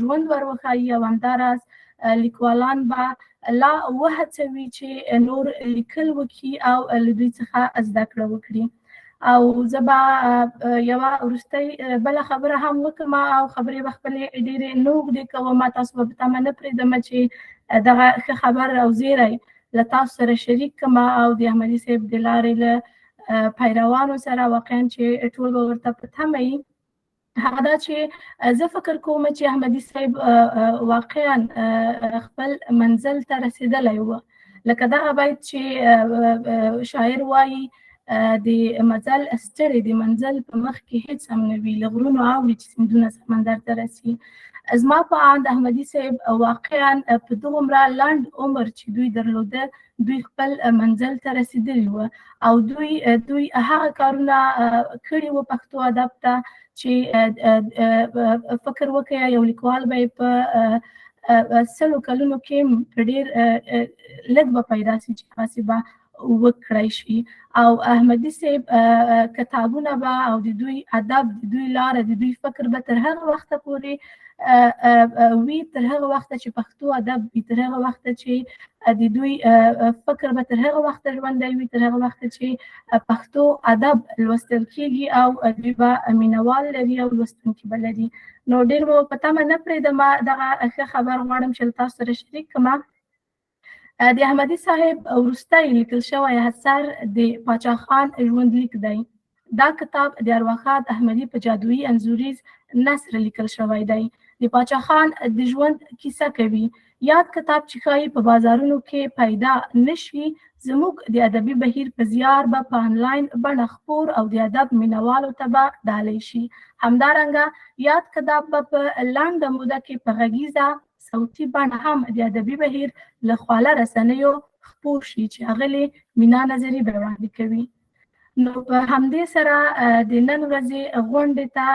ژوند ور وښایي او همداراز لیکوالان به لا وهڅوي چې نور لیکل وکړي او له دوی څخه زده کړه وکړي. او زه به یوه وروستۍ بله خبره هم وکړم او خبرې به خپلې ډېرې نه اوږدې کوم. تاسو به په تمه نه پرېږدم چې دغه ښه خبر او زیری له تاسو سره شریک کړم او د احمدي صاحب د لارې له پیروانو سره واقعا چې ټول به ورته په تمه وي. هغه دا چې زه فکر کوم چې احمدي صاحب واقعا خپل منزل ته رسېدلی و. لکه دغه بیت چې شاعر وایي د مزل ستړی د منزل په مخ کې هیڅ هم نه وي، له غرونو اوړي چې سیندونه سمندر ته رسي. زما په اند احمدي صاحب واقعا په دومره لنډ عمر چې دوی درلوده دوی خپل منزل ته رسېدلي وو او دوی هغه کارونه کړي وو پښتو ادب ته چې فکر وکړئ یو لیکوال به یې په 100 کلونو کې په ډېر لږ به پیدا شي چې هغسې به وکړی شي. او احمدي صاحب کتابونه به او د دوی ادب د دوی لاره د دوی فکر به تر هغه وخته پورې وي، تر هغه وخته چې پښتو ادب وي، تر هغه وخته چې د دوی فکر به تر هغه وخته ژوندی وي، تر هغه وخته چې پښتو ادب لوستل کېږي او دوی به مینوال لري او لوستونکي به لري. نو ډېر مو په تمه نه پرېږدم، دغه ښه خبر غواړم چې له تاسو سره شریک کړم. د احمدي صاحب وروستی لیکل شوی اثر د پاچا خان ژوندلیک دی. دا کتاب د ارواښاد احمدي په جادویي انځوریز نثر لیکل شوی دی. د پاچا خان د ژوند کیسه کوي. یاد کتاب چې ښایي په بازارونو کې پیدا نشوي، زموږ د ادبي بهیر په زیار به په انلاین بڼه خپور او د ادب مینوالو ته به ډالۍ شي. همدارنګه یاد کتاب به په لنډه موده کې په غږیزه صوتي بڼه هم د ادبي بهیر له خواله رسنیو خپور شي چې هغلې مینا نظري به وړاندې کوي. نو په همدې سره د نن ورځې غونډې ته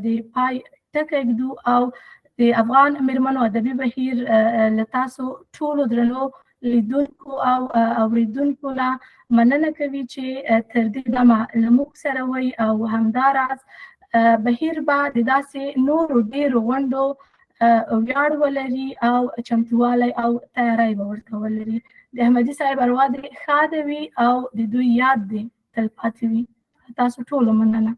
د پای ټکی ږدو او د افغان میرمنو ادبي بهیر له تاسو ټولو درنو لیدونکو او اوریدونکو نه مننه کوي چې تر دې دمه له موږ سره وئ او همداراز بهیر به د داسې نورو ډېرو غونډو ویاړ ولري او چمتووالی او تیاری به ورته ولري. د احمدي صاحب اروا دې ښاده وي او د دوی یاد دې تلپاتې وي. تاسو ټولو مننه.